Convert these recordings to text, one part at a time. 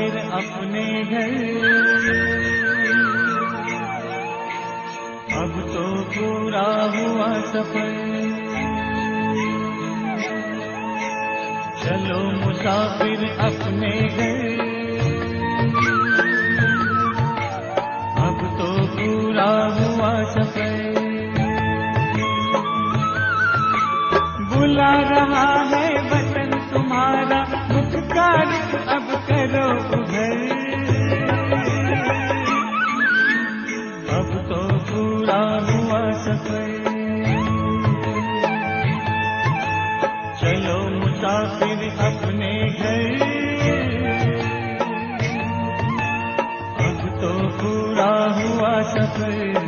मुसाफिर अपने घर। अब तो पूरा हुआ सफर, चलो मुसाफिर अपने घर। अब तो पूरा हुआ सफर, बुला रहा है वतन तुम्हारा, मुस्कुराकर अब करो उधर। अब तो पूरा हुआ सफर, चलो मुसाफिर अपने घर। अब तो पूरा हुआ सफर।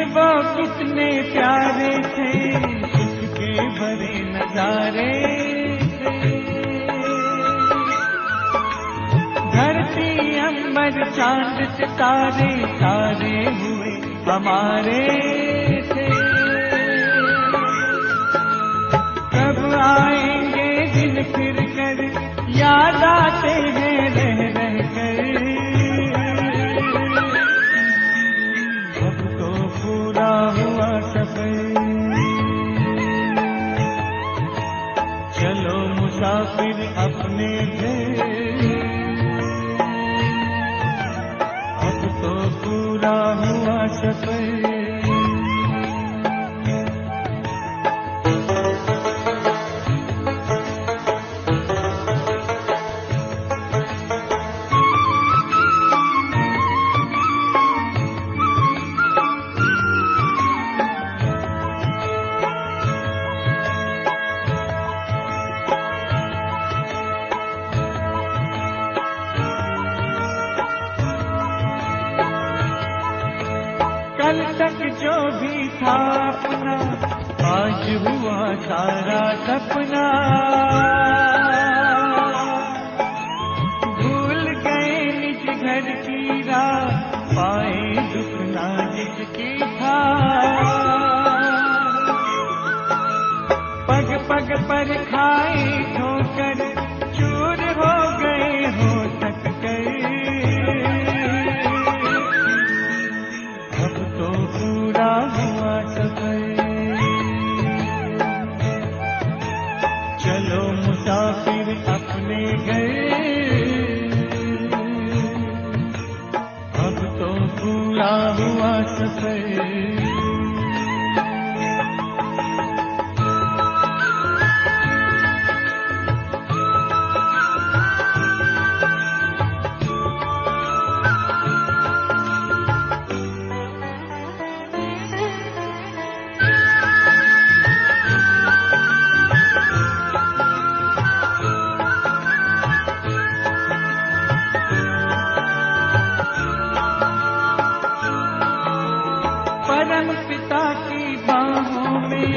वो कितने प्यारे थे, सुख के भरे नजारे थे। धरती अंबर चांद सितारे सारे हुए हमारे थे। कब आएंगे दिन फिर कर, याद आते हैं रह रह कर। पूरा हुआ सफर, चलो मुसाफिर अपने घर। अब तो पूरा हुआ सफर। कल तक जो भी था अपना, आज हुआ सारा सपना। भूल गए निज घर की राह, पाए दुख ना जिसकी था। पग पग पर खाए ठोकर, चूर हो गए हो थक गए। अब तो पूरा हुआ सफर, चलो मुसाफिर अपने घर। अब तो पूरा हुआ सफर। परम पिता की बाहों में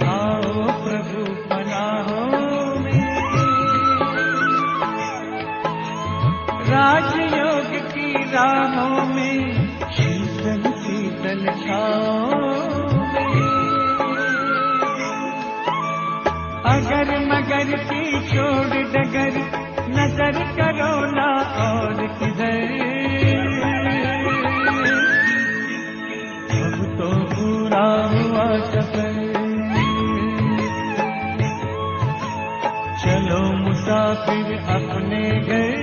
आओ प्रभु पनाहों में। राजयोग की राहों में शीतल शीतल छाओं में। अगर मगर की छोड़ डगर, नजर करो ना और किधर। तो पूरा हुआ सफर, चलो मुसाफिर अपने घर।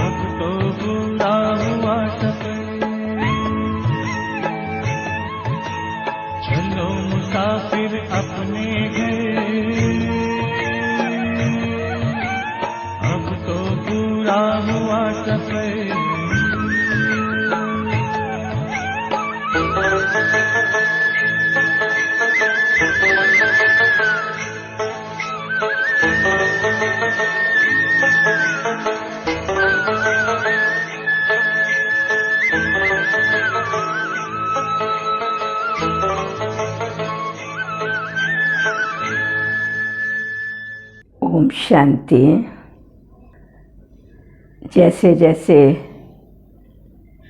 अब तो पूरा हुआ सफर, चलो मुसाफिर अपने घर। अब तो पूरा हुआ सफर। Thank you. शांति। जैसे जैसे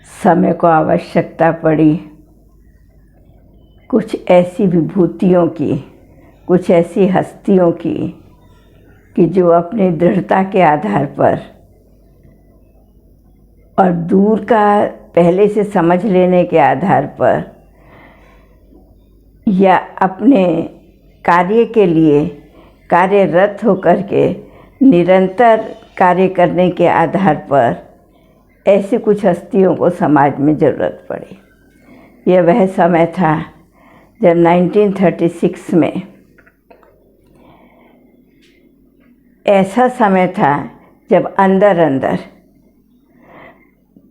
समय को आवश्यकता पड़ी, कुछ ऐसी विभूतियों की, कुछ ऐसी हस्तियों की कि जो अपनी दृढ़ता के आधार पर और दूर का पहले से समझ लेने के आधार पर या अपने कार्य के लिए कार्यरत होकर के निरंतर कार्य करने के आधार पर ऐसी कुछ हस्तियों को समाज में ज़रूरत पड़ी। यह वह समय था जब 1936 में ऐसा समय था जब अंदर अंदर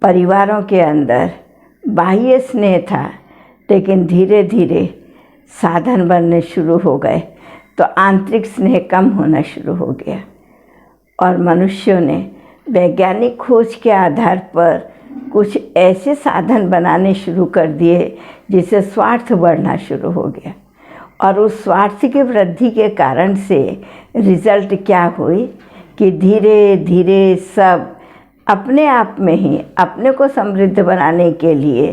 परिवारों के अंदर बाह्य स्नेह था, लेकिन धीरे धीरे साधन बनने शुरू हो गए तो आंतरिक स्नेह कम होना शुरू हो गया और मनुष्यों ने वैज्ञानिक खोज के आधार पर कुछ ऐसे साधन बनाने शुरू कर दिए जिससे स्वार्थ बढ़ना शुरू हो गया। और उस स्वार्थ की वृद्धि के कारण से रिजल्ट क्या हुई कि धीरे धीरे सब अपने आप में ही अपने को समृद्ध बनाने के लिए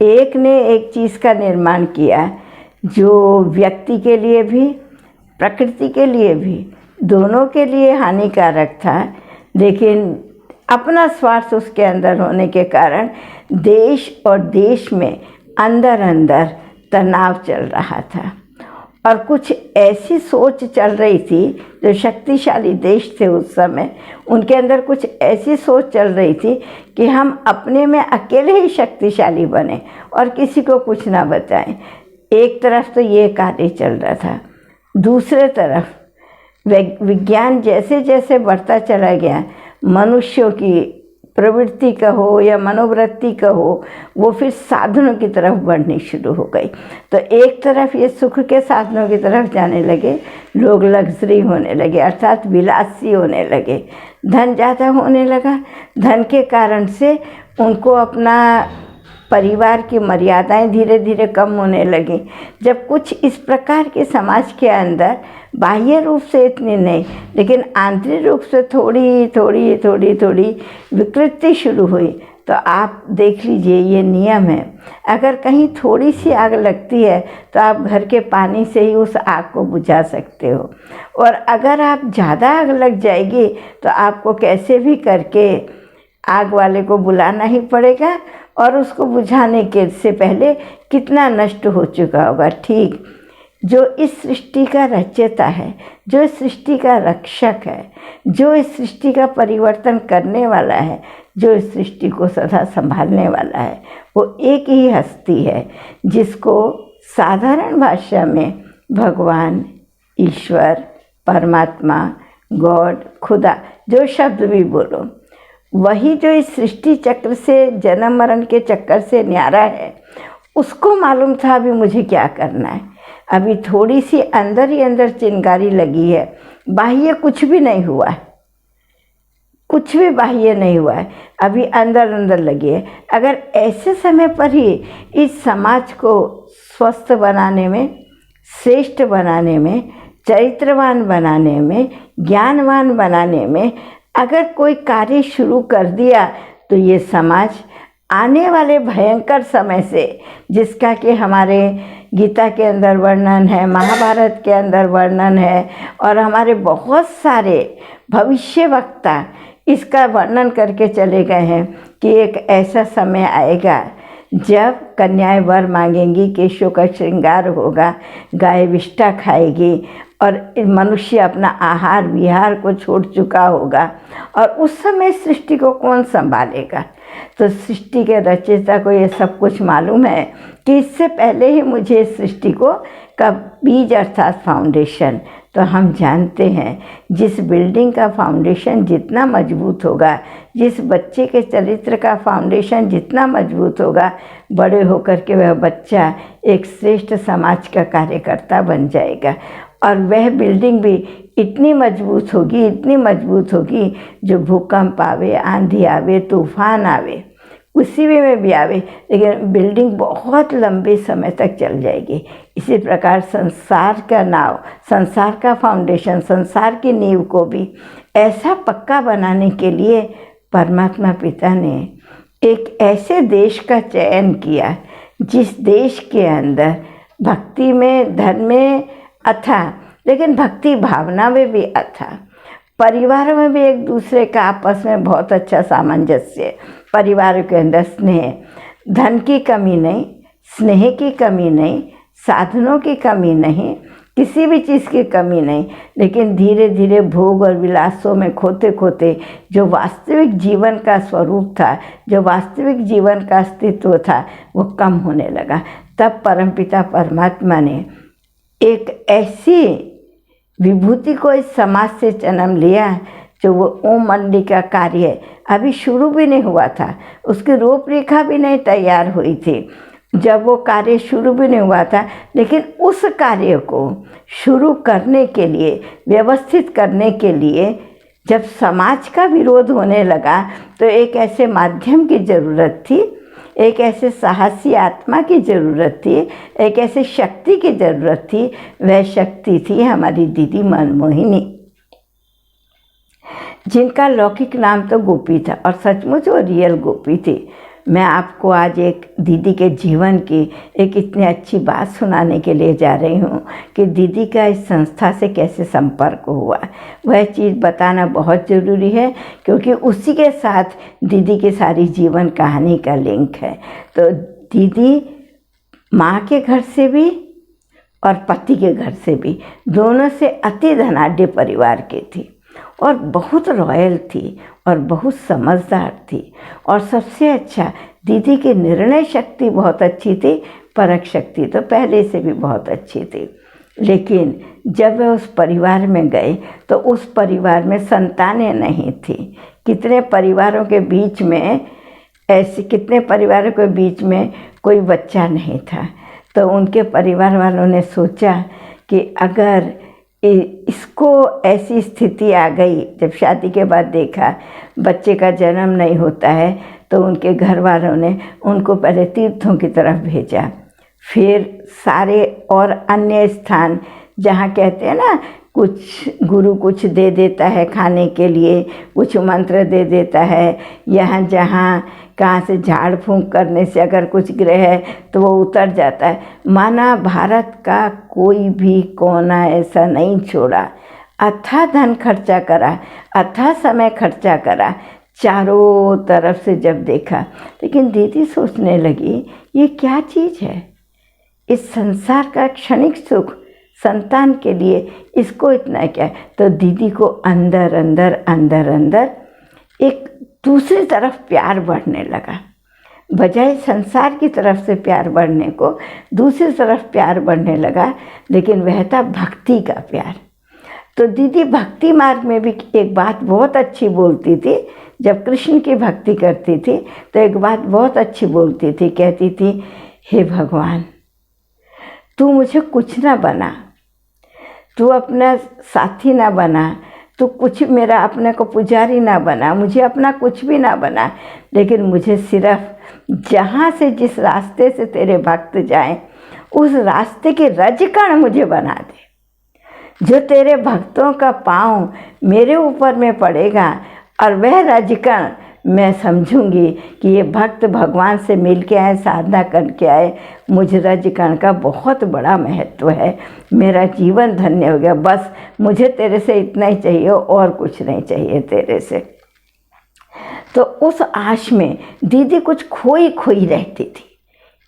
एक ने एक चीज़ का निर्माण किया जो व्यक्ति के लिए भी प्रकृति के लिए भी दोनों के लिए हानिकारक था, लेकिन अपना स्वार्थ उसके अंदर होने के कारण देश और देश में अंदर अंदर तनाव चल रहा था और कुछ ऐसी सोच चल रही थी। जो शक्तिशाली देश थे उस समय, उनके अंदर कुछ ऐसी सोच चल रही थी कि हम अपने में अकेले ही शक्तिशाली बने और किसी को कुछ ना बताएं। एक तरफ तो ये कार्य चल रहा था, दूसरे तरफ विज्ञान जैसे जैसे बढ़ता चला गया, मनुष्यों की प्रवृत्ति कहो या मनोवृत्ति कहो, वो फिर साधनों की तरफ बढ़नी शुरू हो गई। तो एक तरफ ये सुख के साधनों की तरफ जाने लगे, लोग लग्जरी होने लगे अर्थात विलासी होने लगे, धन ज़्यादा होने लगा। धन के कारण से उनको अपना परिवार की मर्यादाएं धीरे धीरे कम होने लगी। जब कुछ इस प्रकार के समाज के अंदर बाह्य रूप से इतनी नहीं लेकिन आंतरिक रूप से थोड़ी थोड़ी थोड़ी थोड़ी विकृति शुरू हुई, तो आप देख लीजिए ये नियम है, अगर कहीं थोड़ी सी आग लगती है तो आप घर के पानी से ही उस आग को बुझा सकते हो, और अगर आप ज़्यादा आग लग जाएगी तो आपको कैसे भी करके आग वाले को बुलाना ही पड़ेगा और उसको बुझाने के से पहले कितना नष्ट हो चुका होगा। ठीक जो इस सृष्टि का रचयिता है, जो इस सृष्टि का रक्षक है, जो इस सृष्टि का परिवर्तन करने वाला है, जो इस सृष्टि को सदा संभालने वाला है, वो एक ही हस्ती है जिसको साधारण भाषा में भगवान, ईश्वर, परमात्मा, गॉड, खुदा, जो शब्द भी बोलो, वही जो इस सृष्टि चक्र से जन्म मरण के चक्कर से न्यारा है, उसको मालूम था अभी मुझे क्या करना है। अभी थोड़ी सी अंदर ही अंदर चिंगारी लगी है, बाह्य कुछ भी नहीं हुआ है, कुछ भी बाह्य नहीं हुआ है, अभी अंदर अंदर लगी है। अगर ऐसे समय पर ही इस समाज को स्वस्थ बनाने में, श्रेष्ठ बनाने में, चरित्रवान बनाने में, ज्ञानवान बनाने में अगर कोई कार्य शुरू कर दिया तो ये समाज आने वाले भयंकर समय से, जिसका कि हमारे गीता के अंदर वर्णन है, महाभारत के अंदर वर्णन है और हमारे बहुत सारे भविष्यवक्ता इसका वर्णन करके चले गए हैं कि एक ऐसा समय आएगा जब कन्याएं वर मांगेंगी, केशों का श्रृंगार होगा, गाय विष्ठा खाएगी और मनुष्य अपना आहार विहार को छोड़ चुका होगा, और उस समय सृष्टि को कौन संभालेगा। तो सृष्टि के रचयिता को ये सब कुछ मालूम है कि इससे पहले ही मुझे इस सृष्टि को का बीज अर्थात फाउंडेशन, तो हम जानते हैं जिस बिल्डिंग का फाउंडेशन जितना मजबूत होगा, जिस बच्चे के चरित्र का फाउंडेशन जितना मजबूत होगा, बड़े होकर के वह बच्चा एक श्रेष्ठ समाज का कार्यकर्ता बन जाएगा और वह बिल्डिंग भी इतनी मजबूत होगी, इतनी मजबूत होगी, जो भूकंप आवे, आंधी आवे, तूफान आवे, उसी में भी आवे, लेकिन बिल्डिंग बहुत लंबे समय तक चल जाएगी। इसी प्रकार संसार का नाव, संसार का फाउंडेशन, संसार की नींव को भी ऐसा पक्का बनाने के लिए परमात्मा पिता ने एक ऐसे देश का चयन किया जिस देश के अंदर भक्ति में, धर्म में अथा, लेकिन भक्ति भावना में भी अथा, परिवार में भी एक दूसरे का आपस में बहुत अच्छा सामंजस्य, परिवार के अंदर स्नेह, धन की कमी नहीं, स्नेह की कमी नहीं, साधनों की कमी नहीं, किसी भी चीज़ की कमी नहीं, लेकिन धीरे धीरे भोग और विलासों में खोते खोते जो वास्तविक जीवन का स्वरूप था, जो वास्तविक जीवन का अस्तित्व था, वो कम होने लगा। तब परमपिता परमात्मा ने एक ऐसी विभूति को इस समाज से जन्म लिया जो वो ओम मंडली का कार्य अभी शुरू भी नहीं हुआ था, उसकी रूपरेखा भी नहीं तैयार हुई थी, जब वो कार्य शुरू भी नहीं हुआ था, लेकिन उस कार्य को शुरू करने के लिए, व्यवस्थित करने के लिए जब समाज का विरोध होने लगा तो एक ऐसे माध्यम की ज़रूरत थी, एक ऐसे साहसी आत्मा की ज़रूरत थी, एक ऐसे शक्ति की ज़रूरत थी। वह शक्ति थी हमारी दीदी मनमोहिनी, जिनका लौकिक नाम तो गोपी था और सचमुच वो रियल गोपी थी। मैं आपको आज एक दीदी के जीवन की एक इतनी अच्छी बात सुनाने के लिए जा रही हूँ कि दीदी का इस संस्था से कैसे संपर्क हुआ। वह चीज़ बताना बहुत ज़रूरी है क्योंकि उसी के साथ दीदी की सारी जीवन कहानी का लिंक है। तो दीदी माँ के घर से भी और पति के घर से भी, दोनों से अति धनाढ्य परिवार की थी और बहुत रॉयल थी और बहुत समझदार थी। और सबसे अच्छा, दीदी की निर्णय शक्ति बहुत अच्छी थी, परख शक्ति तो पहले से भी बहुत अच्छी थी। लेकिन जब वह उस परिवार में गए तो उस परिवार में संतानें नहीं थी। कितने परिवारों के बीच में ऐसे, कितने परिवारों के बीच में कोई बच्चा नहीं था। तो उनके परिवार वालों ने सोचा कि अगर इसको ऐसी स्थिति आ गई, जब शादी के बाद देखा बच्चे का जन्म नहीं होता है, तो उनके घर वालों ने उनको पहले तीर्थों की तरफ भेजा, फिर सारे और अन्य स्थान जहाँ कहते हैं ना, कुछ गुरु कुछ दे देता है खाने के लिए, कुछ मंत्र दे देता है, यहाँ जहाँ कहाँ से झाड़ फूंक करने से अगर कुछ ग्रह है तो वो उतर जाता है। माना भारत का कोई भी कोना ऐसा नहीं छोड़ा, अथाह धन खर्चा करा, अथाह समय खर्चा करा, चारों तरफ से जब देखा। लेकिन दीदी सोचने लगी ये क्या चीज़ है, इस संसार का क्षणिक सुख संतान के लिए इसको इतना क्या। तो दीदी को अंदर अंदर अंदर अंदर एक दूसरी तरफ प्यार बढ़ने लगा, बजाय संसार की तरफ से प्यार बढ़ने को दूसरी तरफ प्यार बढ़ने लगा, लेकिन वह था भक्ति का प्यार। तो दीदी भक्ति मार्ग में भी एक बात बहुत अच्छी बोलती थी। जब कृष्ण की भक्ति करती थी तो एक बात बहुत अच्छी बोलती थी, कहती थी, हे भगवान तू मुझे कुछ ना बना, तू अपना साथी ना बना, तू कुछ मेरा अपने को पुजारी ना बना, मुझे अपना कुछ भी ना बना, लेकिन मुझे सिर्फ जहाँ से जिस रास्ते से तेरे भक्त जाएं उस रास्ते के रजकण मुझे बना दे। जो तेरे भक्तों का पाँव मेरे ऊपर में पड़ेगा और वह रजकण मैं समझूंगी कि ये भक्त भगवान से मिल के आए, साधना करके आए, मुझ रजकण का बहुत बड़ा महत्व है, मेरा जीवन धन्य हो गया। बस मुझे तेरे से इतना ही चाहिए और कुछ नहीं चाहिए तेरे से। तो उस आश में दीदी कुछ खोई खोई रहती थी,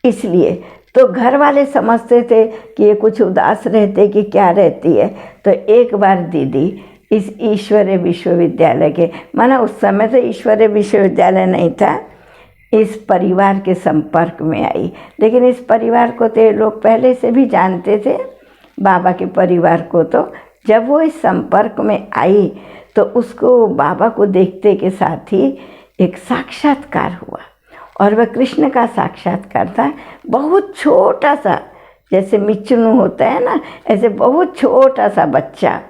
इसलिए तो घर वाले समझते थे कि ये कुछ उदास रहते कि क्या रहती है। तो एक बार दीदी इस ईश्वरीय विश्वविद्यालय के, माना उस समय तो ईश्वरीय विश्वविद्यालय नहीं था, इस परिवार के संपर्क में आई। लेकिन इस परिवार को तो लोग पहले से भी जानते थे, बाबा के परिवार को। तो जब वो इस संपर्क में आई तो उसको बाबा को देखते के साथ ही एक साक्षात्कार हुआ, और वह कृष्ण का साक्षात्कार था। बहुत छोटा सा, जैसे मिचनू होता है ना, ऐसे बहुत छोटा सा बच्चा।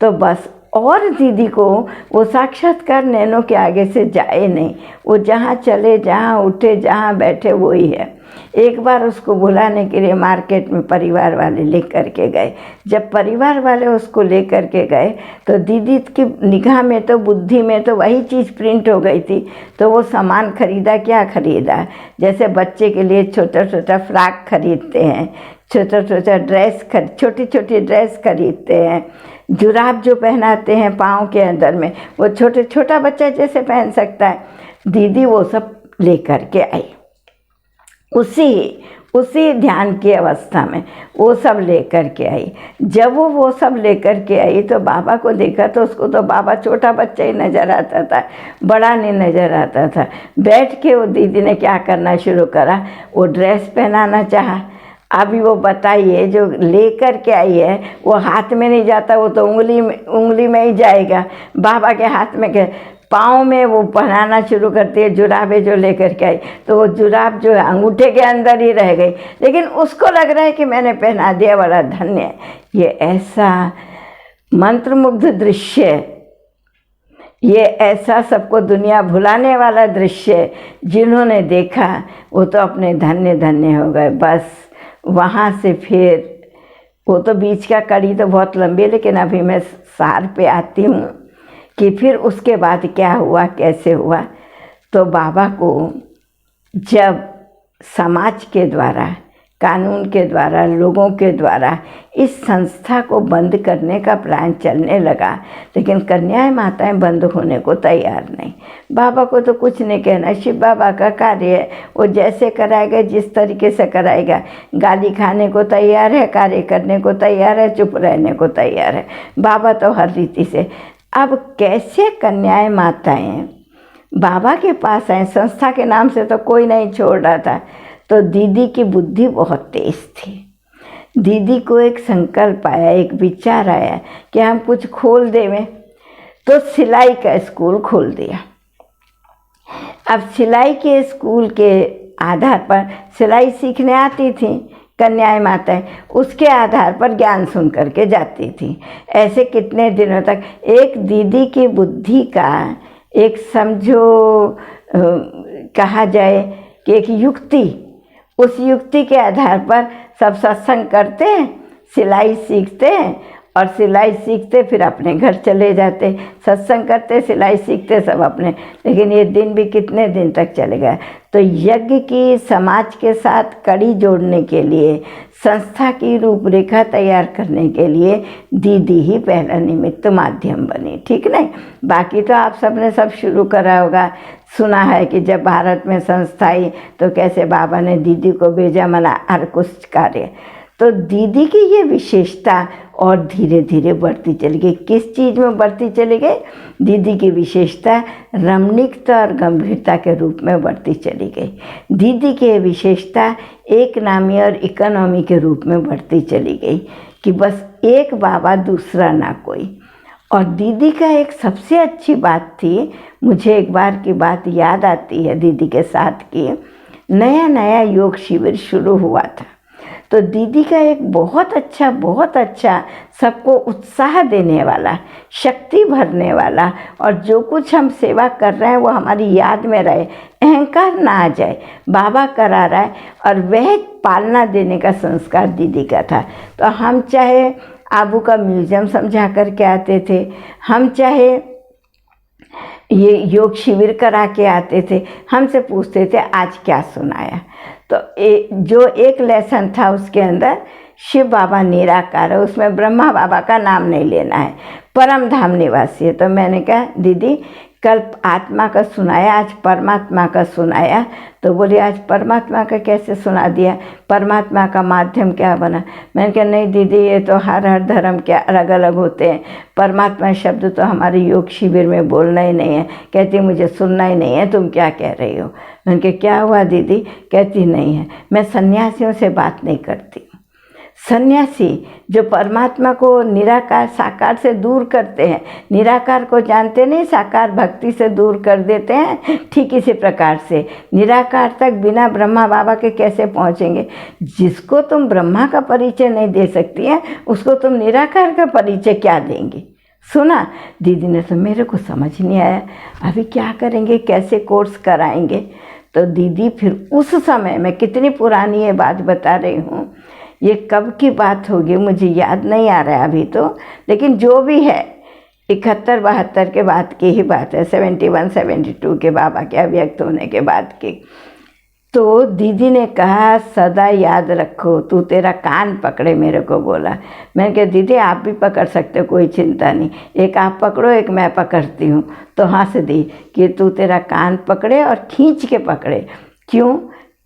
तो बस, और दीदी को वो साक्षात्कार नैनो के आगे से जाए नहीं, वो जहाँ चले, जहाँ उठे, जहाँ बैठे वही है। एक बार उसको बुलाने के लिए मार्केट में परिवार वाले लेकर के गए। जब परिवार वाले उसको लेकर के गए तो दीदी की निगाह में तो, बुद्धि में तो वही चीज़ प्रिंट हो गई थी। तो वो सामान खरीदा, क्या खरीदा, जैसे बच्चे के लिए छोटा छोटा फ्रॉक खरीदते हैं, छोटा छोटा ड्रेस छोटी छोटी ड्रेस खरीदते हैं, जुराब जो पहनाते हैं पाँव के अंदर में, वो छोटा बच्चा जैसे पहन सकता है, दीदी वो सब लेकर के आई। उसी ध्यान की अवस्था में वो सब लेकर के आई। जब वो सब लेकर के आई तो बाबा को देखा तो उसको तो बाबा छोटा बच्चा ही नज़र आता था, बड़ा नहीं नज़र आता था। बैठ के वो दीदी ने क्या करना शुरू करा, वो ड्रेस पहनाना चाहा। अभी वो बताइए, जो लेकर के आई है वो हाथ में नहीं जाता, वो तो उंगली में ही जाएगा। बाबा के हाथ में के पाँव में वो पहनाना शुरू करती है, जुराबें जो लेकर के आई, तो वो जुराब जो है अंगूठे के अंदर ही रह गई, लेकिन उसको लग रहा है कि मैंने पहना दिया, बड़ा धन्य है। ये ऐसा मंत्रमुग्ध दृश्य, ये ऐसा सबको दुनिया भुलाने वाला दृश्य जिन्होंने देखा वो तो अपने धन्य धन्य हो गए। बस वहाँ से फिर वो तो बीच का कड़ी तो बहुत लंबी है, लेकिन अभी मैं सार पे आती हूँ कि फिर उसके बाद क्या हुआ, कैसे हुआ। तो बाबा को जब समाज के द्वारा, कानून के द्वारा, लोगों के द्वारा इस संस्था को बंद करने का प्लान चलने लगा, लेकिन कन्याएं माताएं बंद होने को तैयार नहीं। बाबा को तो कुछ नहीं कहना, शिव बाबा का कार्य है, वो जैसे कराएगा, जिस तरीके से कराएगा। गाली खाने को तैयार है, कार्य करने को तैयार है, चुप रहने को तैयार है बाबा तो हर रीति से। अब कैसे कन्याएं माताएं बाबा के पास आए, संस्था के नाम से तो कोई नहीं छोड़ रहा था। तो दीदी की बुद्धि बहुत तेज थी। दीदी को एक संकल्प आया, एक विचार आया कि हम कुछ खोल देवें, तो सिलाई का स्कूल खोल दिया। अब सिलाई के स्कूल के आधार पर सिलाई सीखने आती थी कन्याएं माताएं, उसके आधार पर ज्ञान सुन करके जाती थी। ऐसे कितने दिनों तक एक दीदी की बुद्धि का एक समझो कहा जाए कि एक युक्ति, उस युक्ति के आधार पर सब सत्संग करते हैं, सिलाई सीखते हैं और सिलाई सीखते फिर अपने घर चले जाते, सत्संग करते, सिलाई सीखते सब अपने। लेकिन ये दिन भी कितने दिन तक चलेगा। तो यज्ञ की समाज के साथ कड़ी जोड़ने के लिए, संस्था की रूपरेखा तैयार करने के लिए दीदी ही पहला निमित्त माध्यम बनी, ठीक नहीं। बाकी तो आप सब ने सब शुरू करा होगा, सुना है कि जब भारत में संस्था आई तो कैसे बाबा ने दीदी को भेजा, मना हर कुछ कार्य। तो दीदी की ये विशेषता और धीरे धीरे बढ़ती चली गई। किस चीज़ में बढ़ती चली गई? दीदी की विशेषता रमणीकता और गंभीरता के रूप में बढ़ती चली गई। दीदी की विशेषता एक नामी और इकोनॉमी के रूप में बढ़ती चली गई कि बस एक बाबा दूसरा ना कोई। और दीदी का एक सबसे अच्छी बात थी, मुझे एक बार की बात याद आती है दीदी के साथ की, नया नया योग शिविर शुरू हुआ था। तो दीदी का एक बहुत अच्छा सबको उत्साह देने वाला, शक्ति भरने वाला, और जो कुछ हम सेवा कर रहे हैं वो हमारी याद में रहे, अहंकार ना आ जाए, बाबा करा रहा है, और वह पालना देने का संस्कार दीदी का था। तो हम चाहे आबू का म्यूज़ियम समझा कर के आते थे, हम चाहे ये योग शिविर करा के आते थे, हमसे पूछते थे आज क्या सुनाया। तो जो एक लेसन था उसके अंदर शिव बाबा निराकार है, उसमें ब्रह्मा बाबा का नाम नहीं लेना है, परम धाम निवासी है। तो मैंने कहा दीदी कल आत्मा का सुनाया, आज परमात्मा का सुनाया। तो बोली आज परमात्मा का कैसे सुना दिया, परमात्मा का माध्यम क्या बना? मैंने कहा नहीं दीदी, ये तो हर धर्म के अलग अलग होते हैं, परमात्मा शब्द तो हमारे योग शिविर में बोलना ही नहीं है। कहती मुझे सुनना ही नहीं है, तुम क्या कह रही हो? मैंने कहा क्या हुआ दीदी? कहती नहीं है, मैं सन्यासियों से बात नहीं करती। सन्यासी जो परमात्मा को निराकार साकार से दूर करते हैं, निराकार को जानते नहीं, साकार भक्ति से दूर कर देते हैं, ठीक इसी प्रकार से निराकार तक बिना ब्रह्मा बाबा के कैसे पहुंचेंगे? जिसको तुम ब्रह्मा का परिचय नहीं दे सकती हैं, उसको तुम निराकार का परिचय क्या देंगे? सुना। दीदी ने तो मेरे को समझ नहीं आया, अभी क्या करेंगे, कैसे कोर्स कराएंगे। तो दीदी फिर उस समय, मैं कितनी पुरानी ये बात बता रही हूँ, ये कब की बात होगी मुझे याद नहीं आ रहा है अभी तो, लेकिन जो भी है 71-72 के बाद की ही बात है, 71-72 के बाबा के अव्यक्त होने के बाद की। तो दीदी ने कहा सदा याद रखो, तू तेरा कान पकड़े, मेरे को बोला। मैंने कहा दीदी आप भी पकड़ सकते हो, कोई चिंता नहीं, एक आप पकड़ो एक मैं पकड़ती हूँ। तो हंस दी कि तू तेरा कान पकड़े और खींच के पकड़े, क्यों,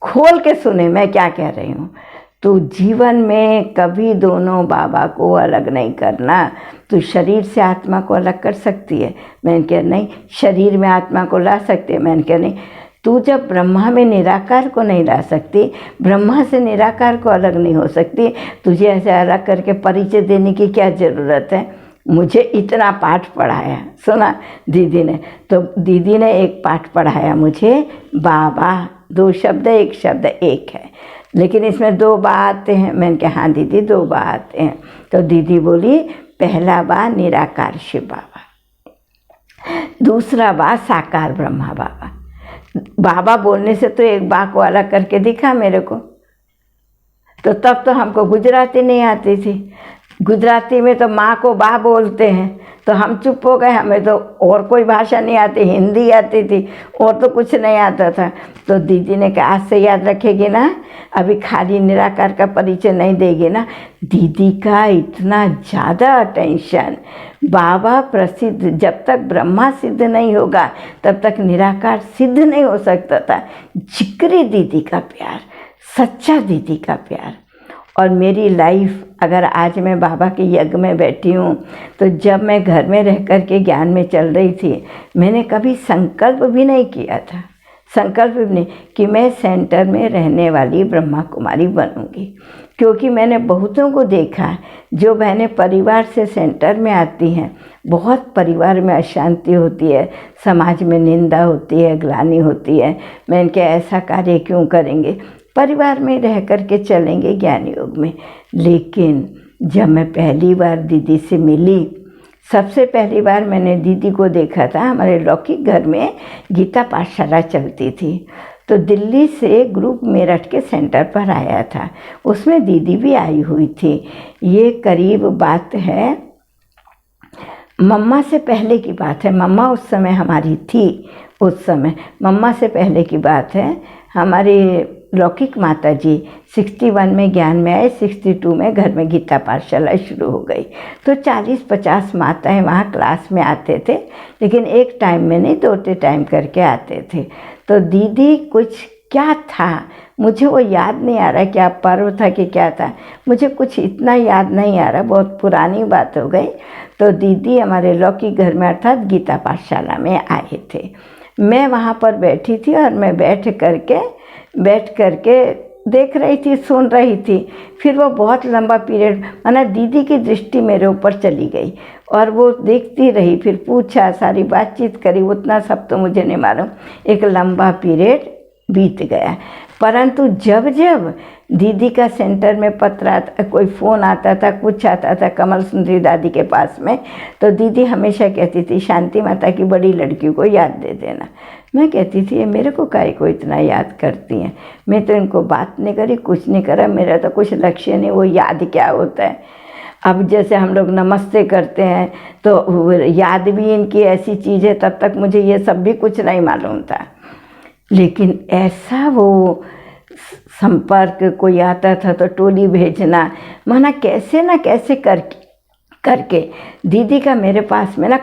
खोल के सुने मैं क्या कह रही हूँ। तो जीवन में कभी दोनों बाबा को अलग नहीं करना। तू शरीर से आत्मा को अलग कर सकती है, मैंने कहा नहीं। शरीर में आत्मा को ला सकती है, मैंने कहा नहीं। तू जब ब्रह्मा में निराकार को नहीं ला सकती, ब्रह्मा से निराकार को अलग नहीं हो सकती, तुझे ऐसे अलग करके परिचय देने की क्या ज़रूरत है। मुझे इतना पाठ पढ़ाया, सुना दीदी ने। तो दीदी ने एक पाठ पढ़ाया मुझे, बाबा, 2 शब्द, 1 शब्द एक है, लेकिन इसमें 2 बातें हैं। मैंने कहा हाँ दीदी 2 बातें हैं। तो दीदी बोली पहला बा निराकार शिव बाबा, दूसरा बा साकार ब्रह्मा बाबा। बाबा बोलने से तो एक बा को अलग करके दिखा मेरे को। तो तब तो हमको गुजराती नहीं आती थी, गुजराती में तो माँ को बा बोलते हैं, तो हम चुप हो गए, हमें तो और कोई भाषा नहीं आती, हिंदी आती थी और तो कुछ नहीं आता था। तो दीदी ने कहा आज से याद रखेगी ना, अभी खाली निराकार का परिचय नहीं देगी ना। दीदी का इतना ज़्यादा अटेंशन, बाबा प्रसिद्ध, जब तक ब्रह्मा सिद्ध नहीं होगा तब तक निराकार सिद्ध नहीं हो सकता था। जिक्री दीदी का प्यार, सच्चा दीदी का प्यार। और मेरी लाइफ, अगर आज मैं बाबा के यज्ञ में बैठी हूँ, तो जब मैं घर में रह कर के ज्ञान में चल रही थी, मैंने कभी संकल्प भी नहीं किया था, संकल्प भी नहीं कि मैं सेंटर में रहने वाली ब्रह्मा कुमारी बनूंगी। क्योंकि मैंने बहुतों को देखा, जो बहनें परिवार से सेंटर में आती हैं, बहुत परिवार में अशांति होती है, समाज में निंदा होती है, ग्लानि होती है। मैंने कहा ऐसा कार्य क्यों करेंगे, परिवार में रह कर के चलेंगे ज्ञान योग में। लेकिन जब मैं पहली बार दीदी से मिली, सबसे पहली बार मैंने दीदी को देखा था, हमारे लौकिक घर में गीता पाठशाला चलती थी, तो दिल्ली से ग्रुप मेरठ के सेंटर पर आया था, उसमें दीदी भी आई हुई थी। ये करीब बात है मम्मा से पहले की बात है, मम्मा उस समय हमारी थी, उस समय मम्मा से पहले की बात है। हमारी लौकिक माता जी 61 में ज्ञान में आए, 62 में घर में गीता पाठशाला शुरू हो गई। तो 40-50 माताएं वहाँ क्लास में आते थे, लेकिन एक टाइम में नहीं, 2 टाइम करके आते थे। तो दीदी कुछ क्या था, मुझे वो याद नहीं आ रहा, क्या पर्व था कि क्या था, मुझे कुछ इतना याद नहीं आ रहा, बहुत पुरानी बात हो गई। तो दीदी हमारे लौकिक घर में अर्थात गीता पाठशाला में आए थे। मैं वहाँ पर बैठी थी और मैं बैठ करके देख रही थी, सुन रही थी। फिर वो बहुत लंबा पीरियड, माना दीदी की दृष्टि मेरे ऊपर चली गई और वो देखती रही, फिर पूछा, सारी बातचीत करी, उतना सब तो मुझे नहीं मालूम। एक लंबा पीरियड बीत गया, परंतु जब जब दीदी का सेंटर में पत्र आता, कोई फ़ोन आता था, कुछ आता था कमल सुंदरी दादी के पास में, तो दीदी हमेशा कहती थी शांति माता की बड़ी लड़की को याद दे देना। मैं कहती थी ये मेरे को काहे को इतना याद करती हैं, मैं तो इनको बात नहीं करी, कुछ नहीं करा, मेरा तो कुछ लक्ष्य नहीं, वो याद क्या होता है। अब जैसे हम लोग नमस्ते करते हैं तो याद भी इनकी ऐसी चीज़ है, तब तक मुझे ये सब भी कुछ नहीं मालूम था। लेकिन ऐसा वो संपर्क कोई आता था तो टोली भेजना, माना कैसे ना कैसे करके दीदी का मेरे पास में ना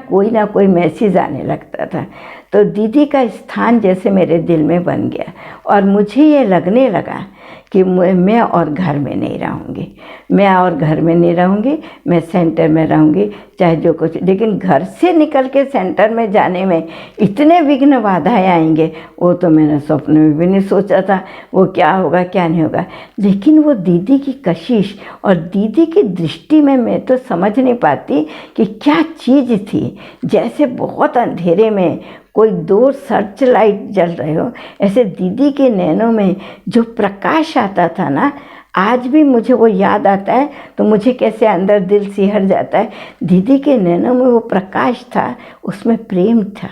कोई मैसेज आने लगता था। तो दीदी का स्थान जैसे मेरे दिल में बन गया और मुझे ये लगने लगा कि मैं और घर में नहीं रहूँगी, मैं और घर में नहीं रहूँगी, मैं सेंटर में रहूँगी चाहे जो कुछ। लेकिन घर से निकल के सेंटर में जाने में इतने विघ्न बाधाएं आएंगे, वो तो मैंने स्वप्न में भी नहीं सोचा था, वो क्या होगा क्या नहीं होगा। लेकिन वो दीदी की कशिश और दीदी की दृष्टि में मैं तो समझ नहीं पाती कि क्या चीज़ थी। जैसे बहुत अंधेरे में कोई 2 सर्च लाइट जल रहे हो, ऐसे दीदी के नैनों में जो प्रकाश आता था ना, आज भी मुझे वो याद आता है तो मुझे कैसे अंदर दिल सिहर जाता है। दीदी के नैनों में वो प्रकाश था, उसमें प्रेम था,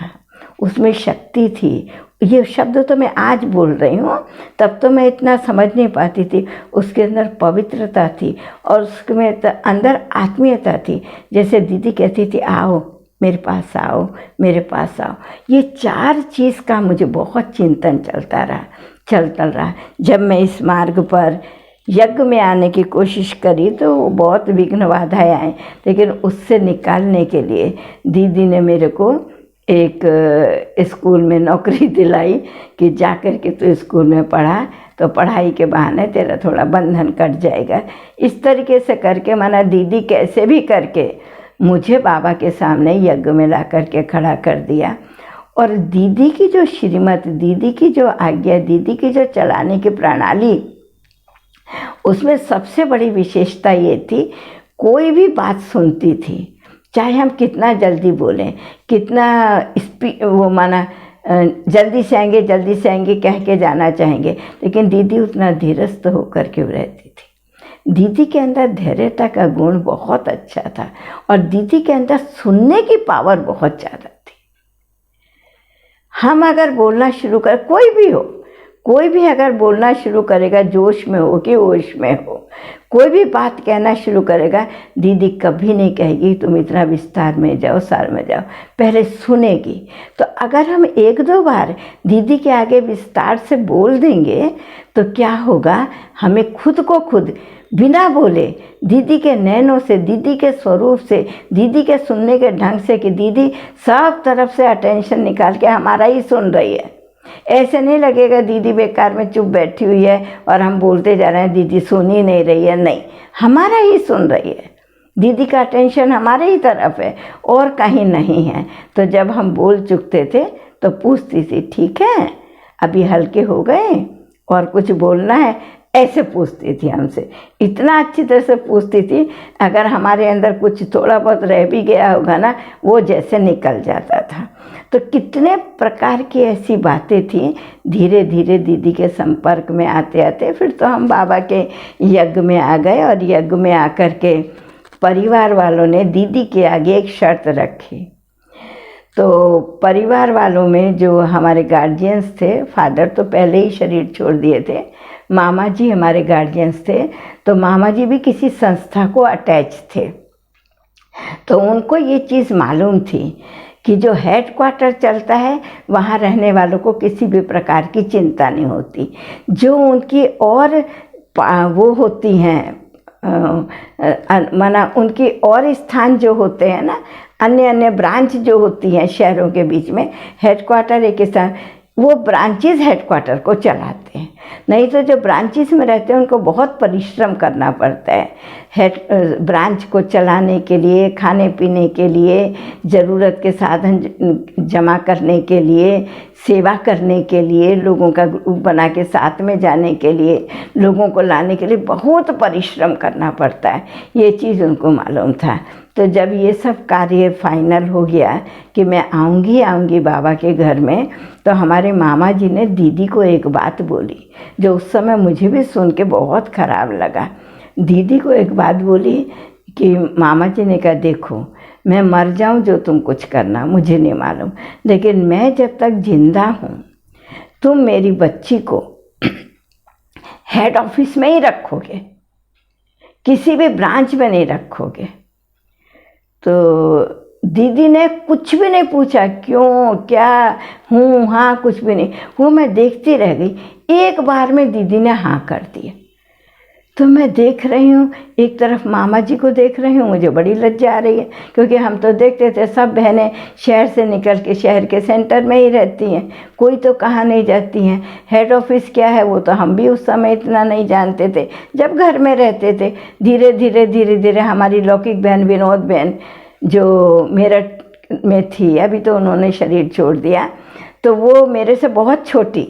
उसमें शक्ति थी। ये शब्द तो मैं आज बोल रही हूँ, तब तो मैं इतना समझ नहीं पाती थी। उसके अंदर पवित्रता थी और उसमें अंदर आत्मीयता थी। जैसे दीदी कहती थी, आओ मेरे पास आओ, मेरे पास आओ। ये 4 चीज़ का मुझे बहुत चिंतन चलता रहा। जब मैं इस मार्ग पर यज्ञ में आने की कोशिश करी तो बहुत विघ्न बाधाएं आए, लेकिन उससे निकालने के लिए दीदी ने मेरे को एक स्कूल में नौकरी दिलाई कि जाकर के तू स्कूल में पढ़ा तो पढ़ाई के बहाने तेरा थोड़ा बंधन कट जाएगा। इस तरीके से करके माना दीदी कैसे भी करके मुझे बाबा के सामने यज्ञ में ला करके खड़ा कर दिया। और दीदी की जो श्रीमत, दीदी की जो आज्ञा, दीदी की जो चलाने की प्रणाली, उसमें सबसे बड़ी विशेषता ये थी, कोई भी बात सुनती थी, चाहे हम कितना जल्दी बोलें, कितना वो माना जल्दी से आएंगे कह के जाना चाहेंगे, लेकिन दीदी उतना धीरस्थ होकर के रहती थी। दीदी के अंदर धैर्यता का गुण बहुत अच्छा था और दीदी के अंदर सुनने की पावर बहुत ज़्यादा थी। हम अगर बोलना शुरू कर, कोई भी अगर बोलना शुरू करेगा, जोश में हो कि होश में हो, कोई भी बात कहना शुरू करेगा, दीदी कभी नहीं कहेगी तुम इतना विस्तार में जाओ, सार में जाओ, पहले सुनेगी। तो अगर हम 1-2 बार दीदी के आगे विस्तार से बोल देंगे तो क्या होगा, हमें खुद को खुद बिना बोले दीदी के नैनों से, दीदी के स्वरूप से, दीदी के सुनने के ढंग से कि दीदी सब तरफ से अटेंशन निकाल के हमारा ही सुन रही है। ऐसे नहीं लगेगा दीदी बेकार में चुप बैठी हुई है और हम बोलते जा रहे हैं, दीदी सुन ही नहीं रही है। नहीं, हमारा ही सुन रही है। दीदी का अटेंशन हमारे ही तरफ है और कहीं नहीं है। तो जब हम बोल चुकते थे तो पूछती थी, ठीक है अभी हल्के हो गए और कुछ बोलना है, ऐसे पूछती थी हमसे। इतना अच्छी तरह से पूछती थी, अगर हमारे अंदर कुछ थोड़ा बहुत रह भी गया होगा ना, वो जैसे निकल जाता था। तो कितने प्रकार की ऐसी बातें थी। धीरे धीरे दीदी के संपर्क में आते आते फिर तो हम बाबा के यज्ञ में आ गए और यज्ञ में आकर के परिवार वालों ने दीदी के आगे एक शर्त रखी। तो परिवार वालों में जो हमारे गार्जियंस थे, फादर तो पहले ही शरीर छोड़ दिए थे, मामा जी हमारे गार्जियंस थे। तो मामा जी भी किसी संस्था को अटैच थे, तो उनको ये चीज़ मालूम थी कि जो हेड क्वार्टर चलता है वहाँ रहने वालों को किसी भी प्रकार की चिंता नहीं होती। जो उनकी और वो होती हैं माना उनकी और स्थान जो होते हैं ना, अन्य ब्रांच जो होती हैं शहरों के बीच में, हेड क्वार्टर एक स्थान, वो ब्रांचेस हेड क्वार्टर को चलाते हैं। नहीं तो जो ब्रांचेस में रहते हैं उनको बहुत परिश्रम करना पड़ता है हेड ब्रांच को चलाने के लिए, खाने पीने के लिए, ज़रूरत के साधन जमा करने के लिए, सेवा करने के लिए, लोगों का ग्रुप बना के साथ में जाने के लिए, लोगों को लाने के लिए बहुत परिश्रम करना पड़ता है। ये चीज़ उनको मालूम था। तो जब ये सब कार्य फाइनल हो गया कि मैं आऊँगी बाबा के घर में, तो हमारे मामा जी ने दीदी को एक बात बोली जो उस समय मुझे भी सुन के बहुत ख़राब लगा। दीदी को एक बात बोली कि मामा जी ने कहा, देखो मैं मर जाऊं जो तुम कुछ करना, मुझे नहीं मालूम, लेकिन मैं जब तक जिंदा हूं तुम मेरी बच्ची को हेड ऑफिस में ही रखोगे, किसी भी ब्रांच में नहीं रखोगे। तो दीदी ने कुछ भी नहीं पूछा, क्यों, क्या, हूँ, हाँ, कुछ भी नहीं। वो मैं देखती रह गई। एक बार में दीदी ने हाँ कर दिया। तो मैं देख रही हूँ, एक तरफ मामा जी को देख रही हूँ, मुझे बड़ी लज्जा आ रही है, क्योंकि हम तो देखते थे सब बहनें शहर से निकल के शहर के सेंटर में ही रहती हैं, कोई तो कहाँ नहीं जाती हैं। हेड ऑफिस क्या है वो तो हम भी उस समय इतना नहीं जानते थे जब घर में रहते थे। धीरे धीरे हमारी लौकिक बहन विनोद बहन जो मेरठ में थी, अभी तो उन्होंने शरीर छोड़ दिया, तो वो मेरे से बहुत छोटी,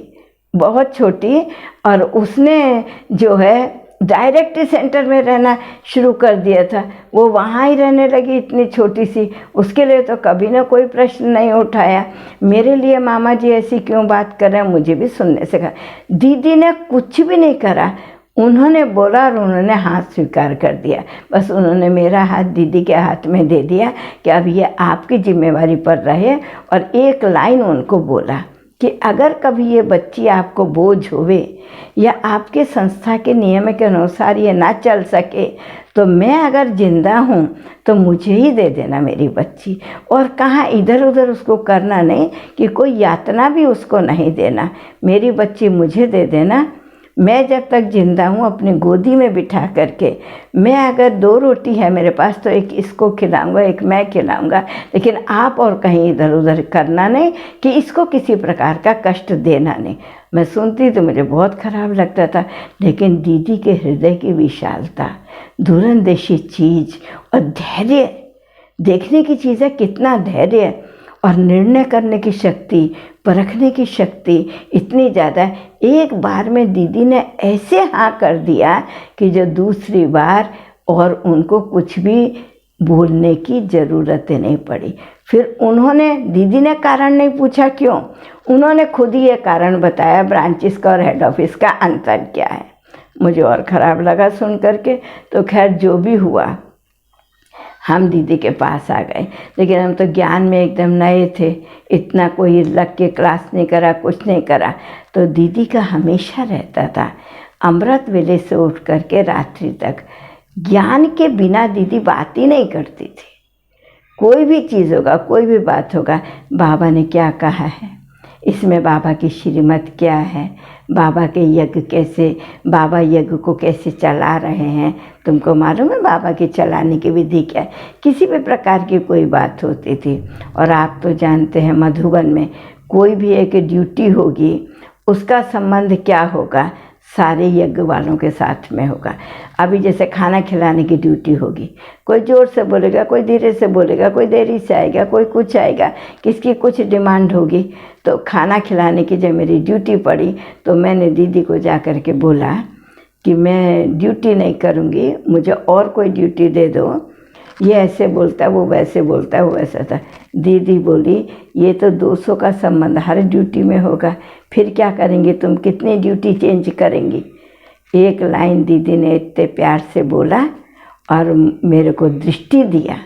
और उसने जो है डायरेक्ट सेंटर में रहना शुरू कर दिया था। वो वहाँ ही रहने लगी, इतनी छोटी सी। उसके लिए तो कभी ना कोई प्रश्न नहीं उठाया। मेरे लिए मामा जी ऐसी क्यों बात कर रहे हैं, मुझे भी सुनने से कहा। दीदी ने कुछ भी नहीं करा, उन्होंने बोला और उन्होंने हाथ स्वीकार कर दिया। बस उन्होंने मेरा हाथ दीदी के हाथ में दे दिया कि अब ये आपकी जिम्मेवारी पर रहे, और एक लाइन उनको बोला कि अगर कभी ये बच्ची आपको बोझ होवे या आपके संस्था के नियम के अनुसार ये ना चल सके, तो मैं अगर जिंदा हूँ तो मुझे ही दे देना मेरी बच्ची, और कहाँ इधर उधर उसको करना नहीं कि कोई यातना भी उसको नहीं देना, मेरी बच्ची मुझे दे देना। मैं जब तक जिंदा हूँ अपनी गोदी में बिठा करके, मैं अगर 2 रोटी है मेरे पास तो एक इसको खिलाऊंगा, एक मैं खिलाऊंगा, लेकिन आप और कहीं इधर उधर करना नहीं कि इसको किसी प्रकार का कष्ट देना नहीं। मैं सुनती तो मुझे बहुत ख़राब लगता था, लेकिन दीदी के हृदय की विशालता, दूरंदेशी चीज़ और धैर्य, देखने की चीज़ है कितना धैर्य और निर्णय करने की शक्ति, परखने की शक्ति इतनी ज़्यादा। एक बार में दीदी ने ऐसे हाँ कर दिया कि जो दूसरी बार और उनको कुछ भी बोलने की ज़रूरत नहीं पड़ी। फिर उन्होंने, दीदी ने कारण नहीं पूछा क्यों, उन्होंने खुद ही ये कारण बताया, ब्रांचेस का और हेड ऑफिस का अंतर क्या है। मुझे और ख़राब लगा सुन करके। तो खैर जो भी हुआ, हम दीदी के पास आ गए, लेकिन हम तो ज्ञान में एकदम नए थे, इतना कोई लग के क्लास नहीं करा, कुछ नहीं करा। तो दीदी का हमेशा रहता था अमृत वेले से उठ करके रात्रि तक ज्ञान के बिना दीदी बात ही नहीं करती थी। कोई भी चीज़ होगा, कोई भी बात होगा, बाबा ने क्या कहा है, इसमें बाबा की श्रीमत क्या है, बाबा के यज्ञ कैसे, बाबा यज्ञ को कैसे चला रहे हैं, तुमको मालूम है बाबा की चलाने की विधि क्या है। किसी भी प्रकार की कोई बात होती थी। और आप तो जानते हैं मधुबन में कोई भी एक ड्यूटी होगी, उसका संबंध क्या होगा, सारे यज्ञ वालों के साथ में होगा। अभी जैसे खाना खिलाने की ड्यूटी होगी, कोई ज़ोर से बोलेगा, कोई धीरे से बोलेगा, कोई देरी से आएगा, कोई कुछ आएगा, किसकी कुछ डिमांड होगी। तो खाना खिलाने की जब मेरी ड्यूटी पड़ी तो मैंने दीदी को जा कर के बोला कि मैं ड्यूटी नहीं करूँगी, मुझे और कोई ड्यूटी दे दो। ये ऐसे बोलता, वो वैसे बोलता, वो वैसा था। दीदी बोली ये तो 200 का संबंध हर ड्यूटी में होगा, फिर क्या करेंगी तुम, कितनी ड्यूटी चेंज करेंगी। एक लाइन दीदी ने इतने प्यार से बोला और मेरे को दृष्टि दिया।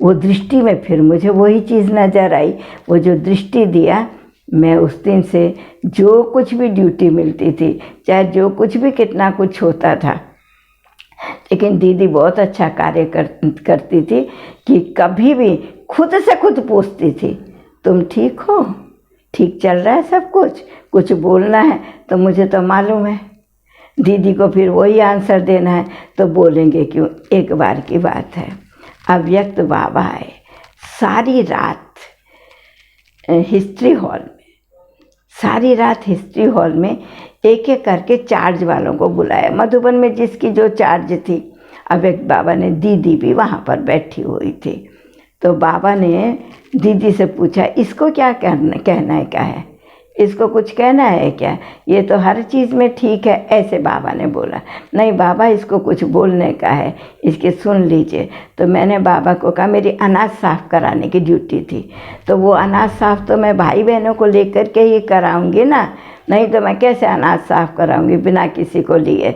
वो दृष्टि में फिर मुझे वही चीज़ नज़र आई, वो जो दृष्टि दिया, मैं उस दिन से जो कुछ भी ड्यूटी मिलती थी, चाहे जो कुछ भी कितना कुछ होता था, लेकिन दीदी बहुत अच्छा कार्य करती थी कि कभी भी खुद से खुद पूछती थी, तुम ठीक हो, ठीक चल रहा है सब कुछ, कुछ बोलना है तो मुझे तो मालूम है, दीदी को फिर वही आंसर देना है, तो बोलेंगे क्यों। एक बार की बात है, अव्यक्त बाबा आए, सारी रात हिस्ट्री हॉल में, सारी रात हिस्ट्री हॉल में एक एक करके चार्ज वालों को बुलाया। मधुबन में जिसकी जो चार्ज थी, अव्यक्त बाबा ने, दीदी भी वहाँ पर बैठी हुई थी। तो बाबा ने दीदी से पूछा, इसको क्या कहना है, क्या है, इसको कुछ कहना है क्या, ये तो हर चीज़ में ठीक है। ऐसे बाबा ने बोला, नहीं बाबा इसको कुछ बोलने का है, इसके सुन लीजिए। तो मैंने बाबा को कहा मेरी अनाज साफ़ कराने की ड्यूटी थी, तो वो अनाज साफ़ तो मैं भाई बहनों को लेकर के ही कराऊंगी ना, नहीं तो मैं कैसे अनाज साफ़ कराऊंगी बिना किसी को लिए।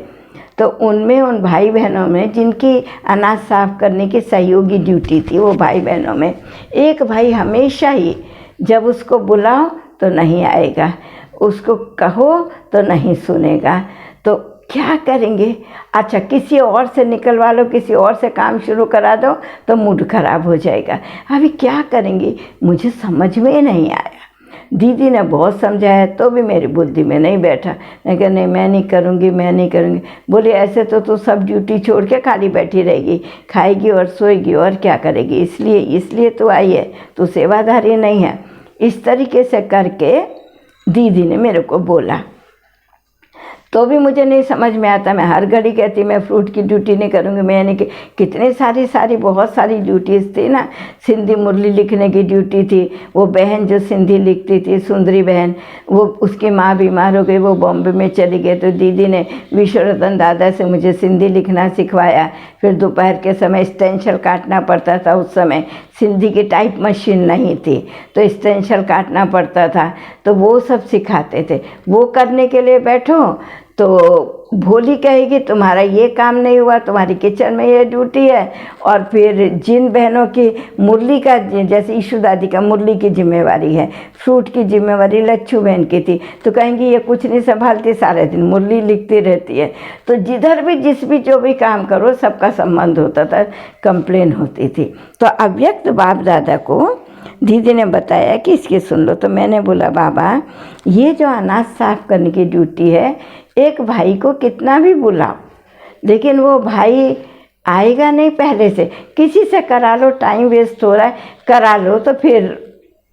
तो उनमें, उन भाई बहनों में जिनकी अनाज साफ़ करने की सहयोगी ड्यूटी थी, वो भाई बहनों में एक भाई हमेशा ही जब उसको बुलाओ तो नहीं आएगा, उसको कहो तो नहीं सुनेगा, तो क्या करेंगे। अच्छा किसी और से निकलवा लो, किसी और से काम शुरू करा दो तो मूड खराब हो जाएगा। अभी क्या करेंगी, मुझे समझ में नहीं आया। दीदी ने बहुत समझाया तो भी मेरी बुद्धि में नहीं बैठा। मैं कहा नहीं मैं नहीं करूँगी, मैं नहीं करूँगी। बोले ऐसे तो तू सब ड्यूटी छोड़ के खाली बैठी रहेगी, खाएगी और सोएगी और क्या करेगी, इसलिए तो आई है, तू सेवादारी नहीं है। इस तरीके से करके दीदी ने मेरे को बोला, तो भी मुझे नहीं समझ में आता। मैं हर घड़ी कहती मैं फ्रूट की ड्यूटी नहीं करूँगी, मैं नहीं, कितने सारी बहुत सारी ड्यूटीज़ थी ना। सिंधी मुरली लिखने की ड्यूटी थी, वो बहन जो सिंधी लिखती थी, सुंदरी बहन, वो उसकी माँ बीमार हो गई, वो बॉम्बे में चली गई, तो दीदी ने विश्वरतन दादा से मुझे सिंधी लिखना सिखवाया। फिर दोपहर के समय स्टेंशल काटना पड़ता था, उस समय सिंधी की टाइप मशीन नहीं थी तो स्टेंशल काटना पड़ता था, तो वो सब सिखाते थे। वो करने के लिए बैठो तो भोली कहेगी तुम्हारा ये काम नहीं हुआ, तुम्हारी किचन में ये ड्यूटी है। और फिर जिन बहनों की मुरली का, जैसे ईशु दादी का मुरली की जिम्मेवारी है, फ्रूट की जिम्मेवारी लच्छू बहन की थी, तो कहेंगी ये कुछ नहीं संभालती, सारे दिन मुरली लिखती रहती है। तो जिधर भी जिस भी जो भी काम करो सबका संबंध होता था, कंप्लेन होती थी। तो अव्यक्त बाप दादा को दीदी ने बताया कि इसकी सुन लो। तो मैंने बोला बाबा ये जो अनाज साफ करने की ड्यूटी है, एक भाई को कितना भी बुलाओ लेकिन वो भाई आएगा नहीं, पहले से किसी से करा लो, टाइम वेस्ट हो रहा है, करा लो तो फिर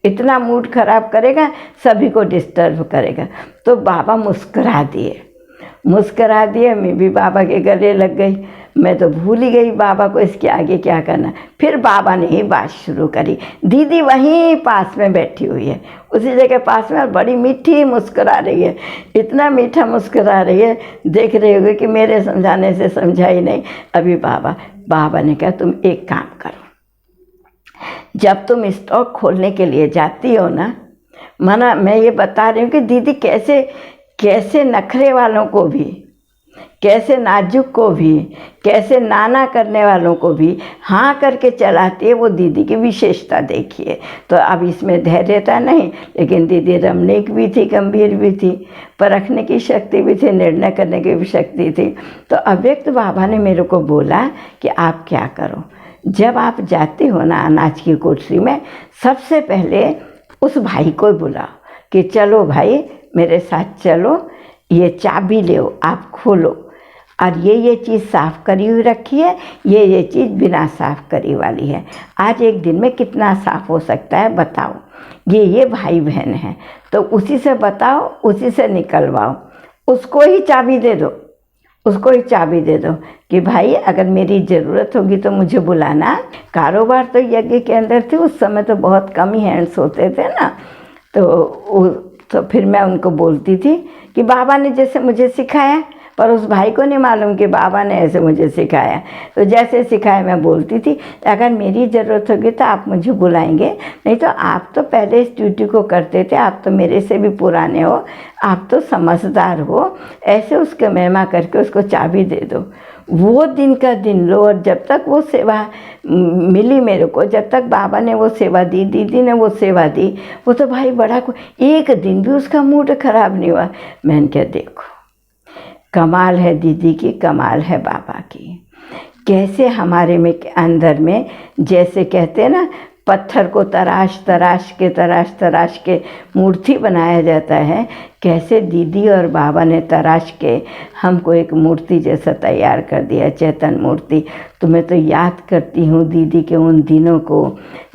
इतना मूड खराब करेगा, सभी को डिस्टर्ब करेगा। तो बाबा मुस्करा दिए, मैं भी बाबा के गले लग गई। मैं तो भूल ही गई बाबा को इसके आगे क्या करना। फिर बाबा ने ही बात शुरू करी। दीदी वहीं पास में बैठी हुई है, उसी जगह पास में, और बड़ी मीठी मुस्कुरा रही है, इतना मीठा मुस्कुरा रही है, देख रहे होगे कि मेरे समझाने से समझा ही नहीं। अभी बाबा ने कहा तुम एक काम करो, जब तुम स्टॉक खोलने के लिए जाती हो ना, माना मैं ये बता रही हूँ कि दीदी कैसे नखरे वालों को भी, कैसे नाजुक को भी, कैसे नाना करने वालों को भी हाँ करके चलाती है, वो दीदी की विशेषता देखिए। तो अब इसमें धैर्यता नहीं, लेकिन दीदी रमणीक भी थी, गंभीर भी थी, परखने की शक्ति भी थी, निर्णय करने की भी शक्ति थी। तो अव्यक्त बाबा ने मेरे को बोला कि आप क्या करो, जब आप जाते हो ना अनाज की कोठरी में, सबसे पहले उस भाई को बुलाओ कि चलो भाई मेरे साथ चलो, ये चाबी ले आप खोलो, और ये चीज़ साफ़ करी हुई रखी है, ये चीज़ बिना साफ़ करी वाली है, आज एक दिन में कितना साफ़ हो सकता है बताओ। ये भाई बहन हैं, तो उसी से बताओ, उसी से निकलवाओ, उसको ही चाबी दे दो कि भाई अगर मेरी ज़रूरत होगी तो मुझे बुलाना। कारोबार तो यज्ञ के अंदर थे, उस समय तो बहुत कम ही हैंड्स होते थे ना, तो फिर मैं उनको बोलती थी कि बाबा ने जैसे मुझे सिखाया, पर उस भाई को नहीं मालूम कि बाबा ने ऐसे मुझे सिखाया। तो जैसे सिखाया मैं बोलती थी, अगर मेरी ज़रूरत होगी तो आप मुझे बुलाएंगे, नहीं तो आप तो पहले इस ड्यूटी को करते थे, आप तो मेरे से भी पुराने हो, आप तो समझदार हो, ऐसे उसके महिमा करके उसको चाबी दे दो। वो दिन का दिन लो, और जब तक वो सेवा मिली मेरे को, जब तक बाबा ने वो सेवा दी, दीदी ने वो सेवा दी, वो तो भाई बड़ा एक दिन भी उसका मूड खराब नहीं हुआ। मैंने क्या देखो, कमाल है दीदी की, कमाल है बाबा की, कैसे हमारे में अंदर में, जैसे कहते हैं ना पत्थर को तराश के मूर्ति बनाया जाता है, कैसे दीदी और बाबा ने तराश के हमको एक मूर्ति जैसा तैयार कर दिया, चेतन मूर्ति। तो मैं तो याद करती हूँ दीदी के उन दिनों को,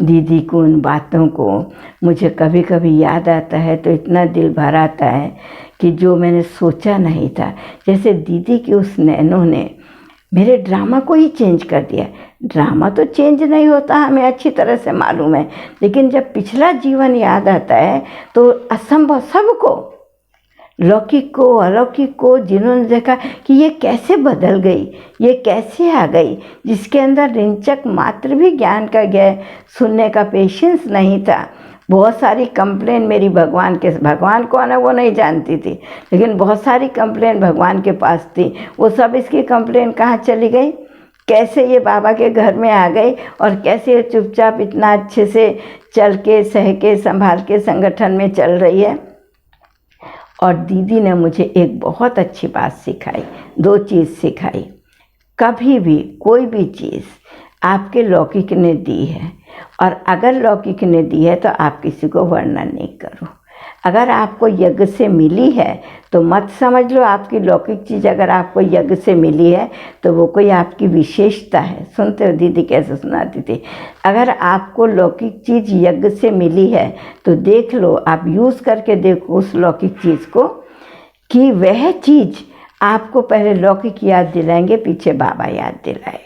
दीदी को उन बातों को, मुझे कभी कभी याद आता है तो इतना दिल भर आता है कि जो मैंने सोचा नहीं था, जैसे दीदी की उस नैनों ने मेरे ड्रामा को ही चेंज कर दिया। ड्रामा तो चेंज नहीं होता, हमें अच्छी तरह से मालूम है, लेकिन जब पिछला जीवन याद आता है तो असंभव, सबको, लौकिक को अलौकिक को, जिन्होंने देखा कि ये कैसे बदल गई, ये कैसे आ गई, जिसके अंदर रिंचक मात्र भी ज्ञान का सुनने का पेशेंस नहीं था। बहुत सारी कंप्लेन मेरी भगवान कौन है वो नहीं जानती थी, लेकिन बहुत सारी कंप्लेन भगवान के पास थी। वो सब इसकी कंप्लेन कहाँ चली गई, कैसे ये बाबा के घर में आ गई, और कैसे ये चुपचाप इतना अच्छे से चल के, सह के, संभाल के संगठन में चल रही है। और दीदी ने मुझे एक बहुत अच्छी बात सिखाई, 2 चीज़ सिखाई। कभी भी कोई भी चीज़ आपके लौकिक ने दी है, और अगर लौकिक ने दी है तो आप किसी को वर्णन नहीं करो। अगर आपको यज्ञ से मिली है तो मत समझ लो आपकी लौकिक चीज़, अगर आपको यज्ञ से मिली है तो वो कोई आपकी विशेषता है। सुनते हो दीदी कैसे सुनाती थी, अगर आपको लौकिक चीज़ यज्ञ से मिली है तो देख लो, आप यूज़ करके देखो उस लौकिक चीज़ को, कि वह चीज़ आपको पहले लौकिक याद दिलाएंगे, पीछे बाबा याद दिलाएगा।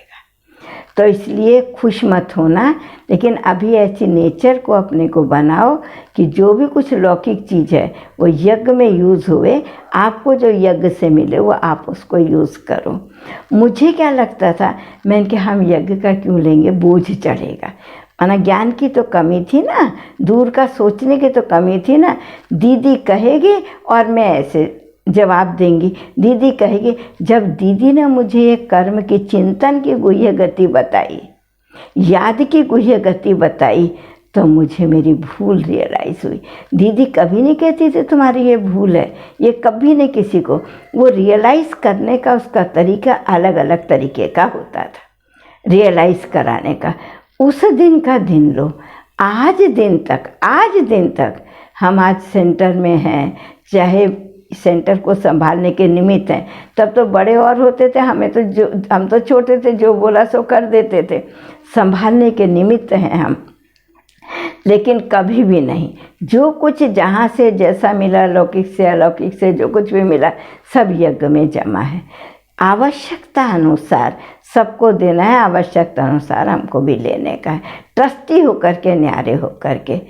तो इसलिए खुश मत होना, लेकिन अभी ऐसी नेचर को अपने को बनाओ कि जो भी कुछ लौकिक चीज़ है वो यज्ञ में यूज़ हुए, आपको जो यज्ञ से मिले वो आप उसको यूज़ करो। मुझे क्या लगता था, मैंने कि हम यज्ञ का क्यों लेंगे, बोझ चढ़ेगा, माना ज्ञान की तो कमी थी ना, दूर का सोचने की तो कमी थी ना, दीदी कहेगी और मैं ऐसे जवाब देंगी। दीदी कहेगी, जब दीदी ने मुझे ये कर्म की चिंतन की गुह्य गति बताई, याद की गुह्य गति बताई, तो मुझे मेरी भूल रियलाइज़ हुई। दीदी कभी नहीं कहती थी तुम्हारी ये भूल है, ये कभी नहीं किसी को। वो रियलाइज़ करने का उसका तरीका अलग अलग तरीके का होता था, रियलाइज़ कराने का। उस दिन का दिन लो, आज दिन तक हम आज सेंटर में हैं, चाहे सेंटर को संभालने के निमित्त हैं। तब तो बड़े और होते थे, हम तो छोटे थे, जो बोला सो कर देते थे। संभालने के निमित्त हैं हम, लेकिन कभी भी नहीं। जो कुछ जहाँ से जैसा मिला, लौकिक से अलौकिक से जो कुछ भी मिला, सब यज्ञ में जमा है। आवश्यकता अनुसार सबको देना है, आवश्यकता अनुसार हमको भी लेने का है, ट्रस्टी होकर के, न्यारे होकर के।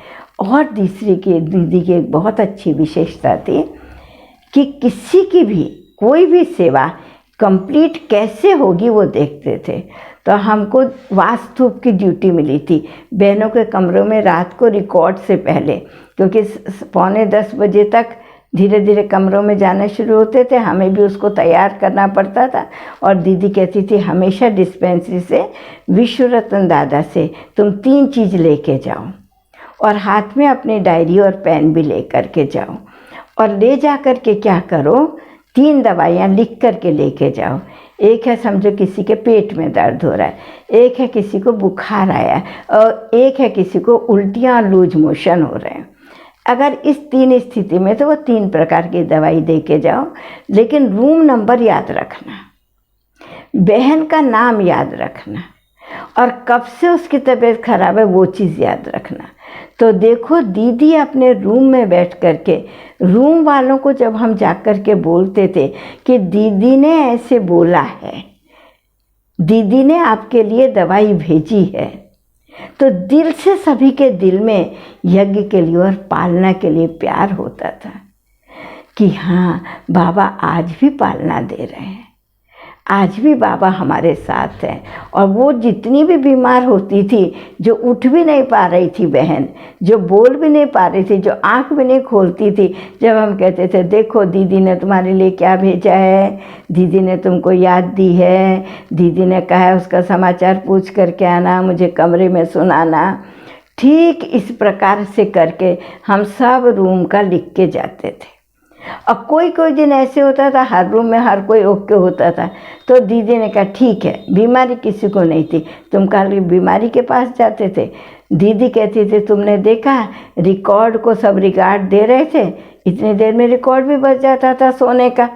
और तीसरी की दीदी की एक बहुत अच्छी विशेषता थी कि किसी की भी कोई भी सेवा कंप्लीट कैसे होगी वो देखते थे। तो हमको वास्तुप की ड्यूटी मिली थी बहनों के कमरों में रात को रिकॉर्ड से पहले, क्योंकि 9:45 बजे तक धीरे धीरे कमरों में जाना शुरू होते थे, हमें भी उसको तैयार करना पड़ता था। और दीदी कहती थी हमेशा डिस्पेंसरी से, विश्व रत्न दादा से तुम 3 चीज़ लेके जाओ, और हाथ में अपनी डायरी और पेन भी ले कर के जाओ, और ले जा कर के क्या करो, 3 दवाइयाँ लिख कर के लेके जाओ। एक है समझो किसी के पेट में दर्द हो रहा है, एक है किसी को बुखार आया है, और एक है किसी को उल्टियाँ लूज मोशन हो रहे हैं। अगर इस 3 स्थिति में तो वो 3 प्रकार की दवाई दे के जाओ, लेकिन रूम नंबर याद रखना, बहन का नाम याद रखना, और कब से उसकी तबीयत खराब है वो चीज़ याद रखना। तो देखो दीदी अपने रूम में बैठ कर के, रूम वालों को जब हम जा कर के बोलते थे कि दीदी ने ऐसे बोला है, दीदी ने आपके लिए दवाई भेजी है, तो दिल से सभी के दिल में यज्ञ के लिए और पालना के लिए प्यार होता था कि हाँ बाबा आज भी पालना दे रहे हैं, आज भी बाबा हमारे साथ हैं। और वो जितनी भी बीमार होती थी, जो उठ भी नहीं पा रही थी बहन, जो बोल भी नहीं पा रही थी, जो आंख भी नहीं खोलती थी, जब हम कहते थे देखो दीदी ने तुम्हारे लिए क्या भेजा है, दीदी ने तुमको याद दी है, दीदी ने कहा है उसका समाचार पूछ करके आना, मुझे कमरे में सुनाना, ठीक इस प्रकार से करके हम सब रूम का लिख के जाते थे। और कोई कोई दिन ऐसे होता था हर रूम में हर कोई ओके होता था, तो दीदी ने कहा ठीक है, बीमारी किसी को नहीं थी, तुम कल बीमारी के पास जाते थे। दीदी कहती थी तुमने देखा रिकॉर्ड को सब रिकॉर्ड दे रहे थे, इतनी देर में रिकॉर्ड भी बज जाता था सोने का।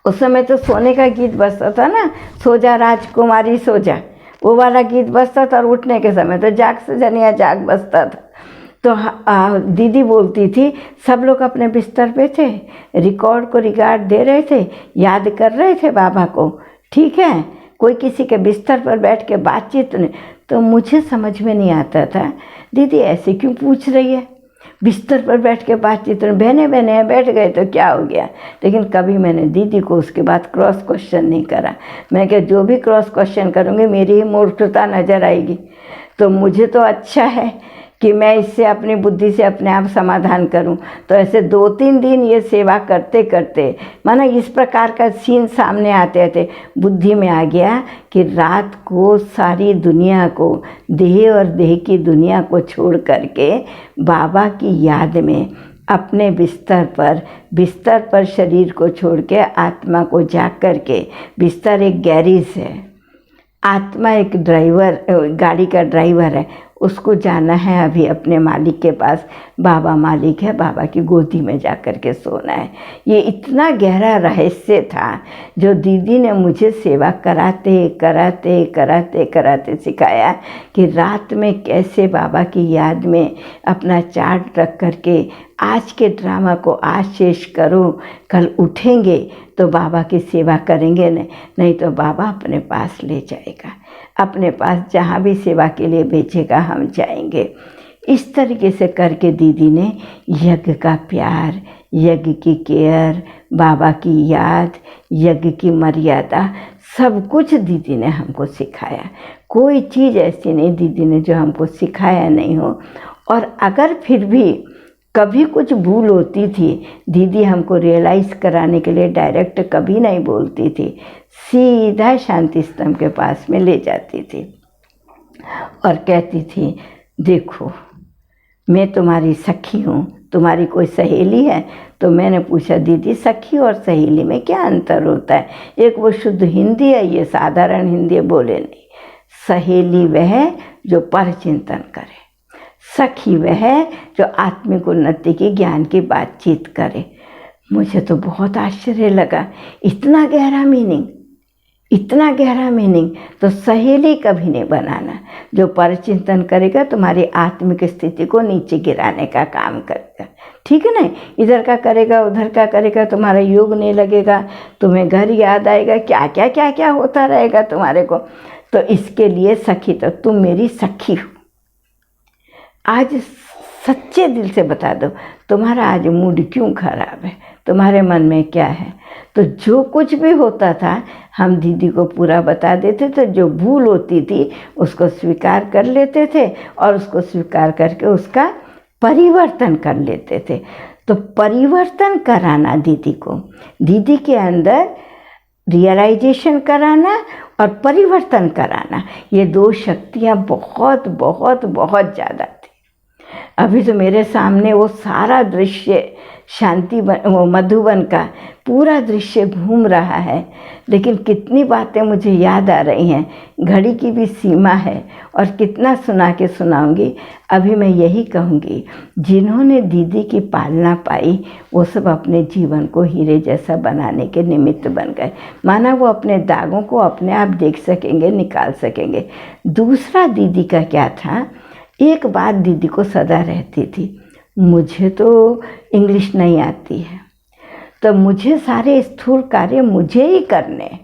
उस समय तो सोने का गीत बजता था ना, सो जा राजकुमारी सो जा, वो वाला गीत बजता था, और उठने के समय तो जाग से जनिया जाग बजता था। तो दीदी बोलती थी सब लोग अपने बिस्तर पे थे, रिकॉर्ड को रिकॉर्ड दे रहे थे, याद कर रहे थे बाबा को, ठीक है, कोई किसी के बिस्तर पर बैठ के बातचीत नहीं। तो मुझे समझ में नहीं आता था दीदी ऐसे क्यों पूछ रही है, बिस्तर पर बैठ के बातचीत, बहने बहने बैठ गए तो क्या हो गया। लेकिन कभी मैंने दीदी को उसके बाद क्रॉस क्वेश्चन नहीं करा। मैं क्या जो भी क्रॉस क्वेश्चन करूँगी मेरी ही मूर्खता नज़र आएगी। तो मुझे तो अच्छा है कि मैं इससे अपनी बुद्धि से अपने आप समाधान करूं। तो ऐसे 2-3 दिन ये सेवा करते करते माना इस प्रकार का सीन सामने आते थे, बुद्धि में आ गया कि रात को सारी दुनिया को, देह और देह की दुनिया को छोड़ करके बाबा की याद में अपने बिस्तर पर शरीर को छोड़ के आत्मा को जाग करके, बिस्तर एक गैरेज है, आत्मा एक ड्राइवर, गाड़ी का ड्राइवर है, उसको जाना है अभी अपने मालिक के पास, बाबा मालिक है, बाबा की गोदी में जा कर के सोना है। ये इतना गहरा रहस्य था जो दीदी ने मुझे सेवा कराते कराते कराते कराते सिखाया कि रात में कैसे बाबा की याद में अपना चार्ट रख कर के आज के ड्रामा को आज शेष करो, कल उठेंगे तो बाबा की सेवा करेंगे, नहीं तो बाबा अपने पास ले जाएगा, अपने पास जहाँ भी सेवा के लिए भेजेगा हम जाएंगे। इस तरीके से करके दीदी ने यज्ञ का प्यार, यज्ञ की केयर, बाबा की याद, यज्ञ की मर्यादा, सब कुछ दीदी ने हमको सिखाया। कोई चीज़ ऐसी नहीं दीदी ने जो हमको सिखाया नहीं हो। और अगर फिर भी कभी कुछ भूल होती थी, दीदी हमको रियलाइज़ कराने के लिए डायरेक्ट कभी नहीं बोलती थी, सीधा शांति स्तंभ के पास में ले जाती थी और कहती थी, देखो मैं तुम्हारी सखी हूँ, तुम्हारी कोई सहेली है? तो मैंने पूछा, दीदी सखी और सहेली में क्या अंतर होता है? एक वो शुद्ध हिंदी है, ये साधारण हिंदी बोले नहीं। सहेली वह जो पर चिंतन करे, सखी वह जो आत्मिक उन्नति की ज्ञान की बातचीत करे। मुझे तो बहुत आश्चर्य लगा, इतना गहरा मीनिंग, इतना गहरा मीनिंग। तो सहेली कभी नहीं बनाना, जो पर चिंतन करेगा तुम्हारी आत्मिक स्थिति को नीचे गिराने का काम करेगा, ठीक है ना? इधर का करेगा उधर का करेगा, तुम्हारा योग नहीं लगेगा, तुम्हें घर याद आएगा, क्या क्या क्या क्या होता रहेगा तुम्हारे को। तो इसके लिए सखी, तो तुम मेरी सखी हो। आज सच्चे दिल से बता दो, तुम्हारा आज मूड क्यों खराब है, तुम्हारे मन में क्या है? तो जो कुछ भी होता था हम दीदी को पूरा बता देते थे, जो भूल होती थी उसको स्वीकार कर लेते थे और उसको स्वीकार करके उसका परिवर्तन कर लेते थे। तो परिवर्तन कराना दीदी को, दीदी के अंदर रियलाइजेशन कराना और परिवर्तन कराना, ये दो शक्तियाँ बहुत बहुत बहुत ज़्यादा थी। अभी तो मेरे सामने वो सारा दृश्य शांति वो मधुबन का पूरा दृश्य घूम रहा है, लेकिन कितनी बातें मुझे याद आ रही हैं। घड़ी की भी सीमा है और कितना सुना के सुनाऊंगी। अभी मैं यही कहूँगी, जिन्होंने दीदी की पालना पाई वो सब अपने जीवन को हीरे जैसा बनाने के निमित्त बन गए। माना वो अपने दागों को अपने आप देख सकेंगे, निकाल सकेंगे। दूसरा दीदी का क्या था, एक बात दीदी को सदा रहती थी, मुझे तो इंग्लिश नहीं आती है, तो मुझे सारे स्थूल कार्य मुझे ही करने हैं।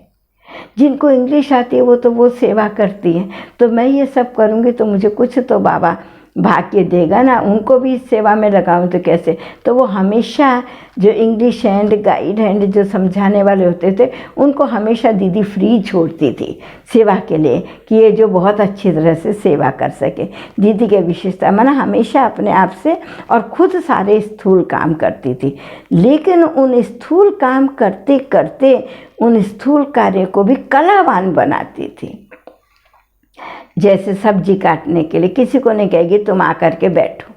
जिनको इंग्लिश आती है वो सेवा करती है, तो मैं ये सब करूँगी तो मुझे कुछ तो बाबा भाग्य देगा ना, उनको भी इस सेवा में लगाऊं तो कैसे। तो वो हमेशा जो इंग्लिश हैंड गाइड हैंड जो समझाने वाले होते थे उनको हमेशा दीदी फ्री छोड़ती थी सेवा के लिए, कि ये जो बहुत अच्छी तरह से सेवा कर सके। दीदी की विशेषता माना हमेशा अपने आप से और खुद सारे स्थूल काम करती थी, लेकिन उन स्थूल काम करते करते उन स्थूल कार्य को भी कलावान बनाती थी। जैसे सब्जी काटने के लिए किसी को नहीं कहेगी तुम आकर के बैठो,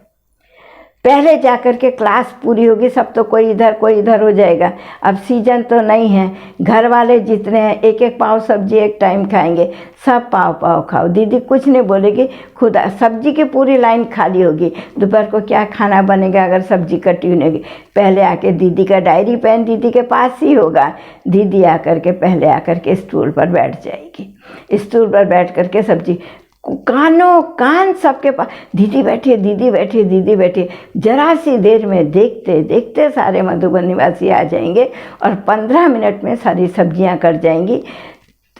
पहले जाकर के क्लास पूरी होगी, सब तो कोई इधर हो जाएगा। अब सीजन तो नहीं है, घर वाले जितने हैं एक एक पाव सब्जी एक टाइम खाएंगे, सब पाव पाव खाओ। दीदी कुछ नहीं बोलेगी, खुद सब्जी की पूरी लाइन खाली होगी। दोपहर को क्या खाना बनेगा अगर सब्जी कटी हुई होगी, पहले आके दीदी का डायरी पेन दीदी के पास ही होगा। दीदी आकर के पहले आकर के स्टूल पर बैठ जाएगी, स्टूल पर बैठ करके सब्जी कानों कान सबके पास, दीदी बैठी दीदी बैठी दीदी बैठी। जरा सी देर में देखते देखते सारे मधुबन निवासी आ जाएंगे और 15 मिनट में सारी सब्जियां कट जाएंगी।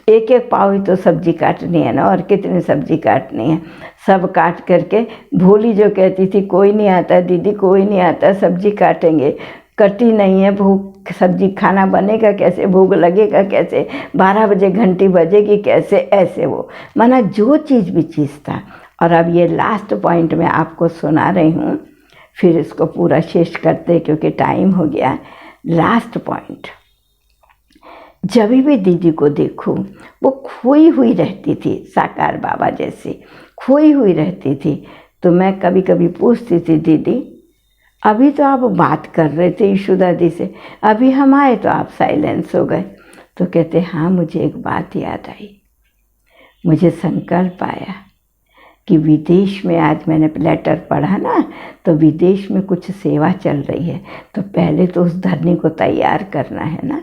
एक एक पाव ही तो सब्जी काटनी है ना, और कितनी सब्जी काटनी है। सब काट करके भोली जो कहती थी कोई नहीं आता दीदी, कोई नहीं आता, सब्जी काटेंगे, कटी नहीं है, भूख सब्जी खाना बनेगा कैसे, भूख लगेगा कैसे, 12 बजे घंटी बजेगी कैसे, ऐसे वो माना जो चीज़ भी चीज़ था। और अब ये लास्ट पॉइंट मैं आपको सुना रही हूँ, फिर इसको पूरा शेष करते क्योंकि टाइम हो गया। लास्ट पॉइंट, जब भी दीदी को देखूँ वो खोई हुई रहती थी, साकार बाबा जैसी खोई हुई रहती थी। तो मैं कभी कभी पूछती थी, दीदी अभी तो आप बात कर रहे थे ईशु दादी से, अभी हम आए तो आप साइलेंस हो गए। तो कहते हाँ मुझे एक बात याद आई, मुझे संकल्प आया कि विदेश में, आज मैंने लेटर पढ़ा ना, तो विदेश में कुछ सेवा चल रही है, तो पहले तो उस धरनी को तैयार करना है ना।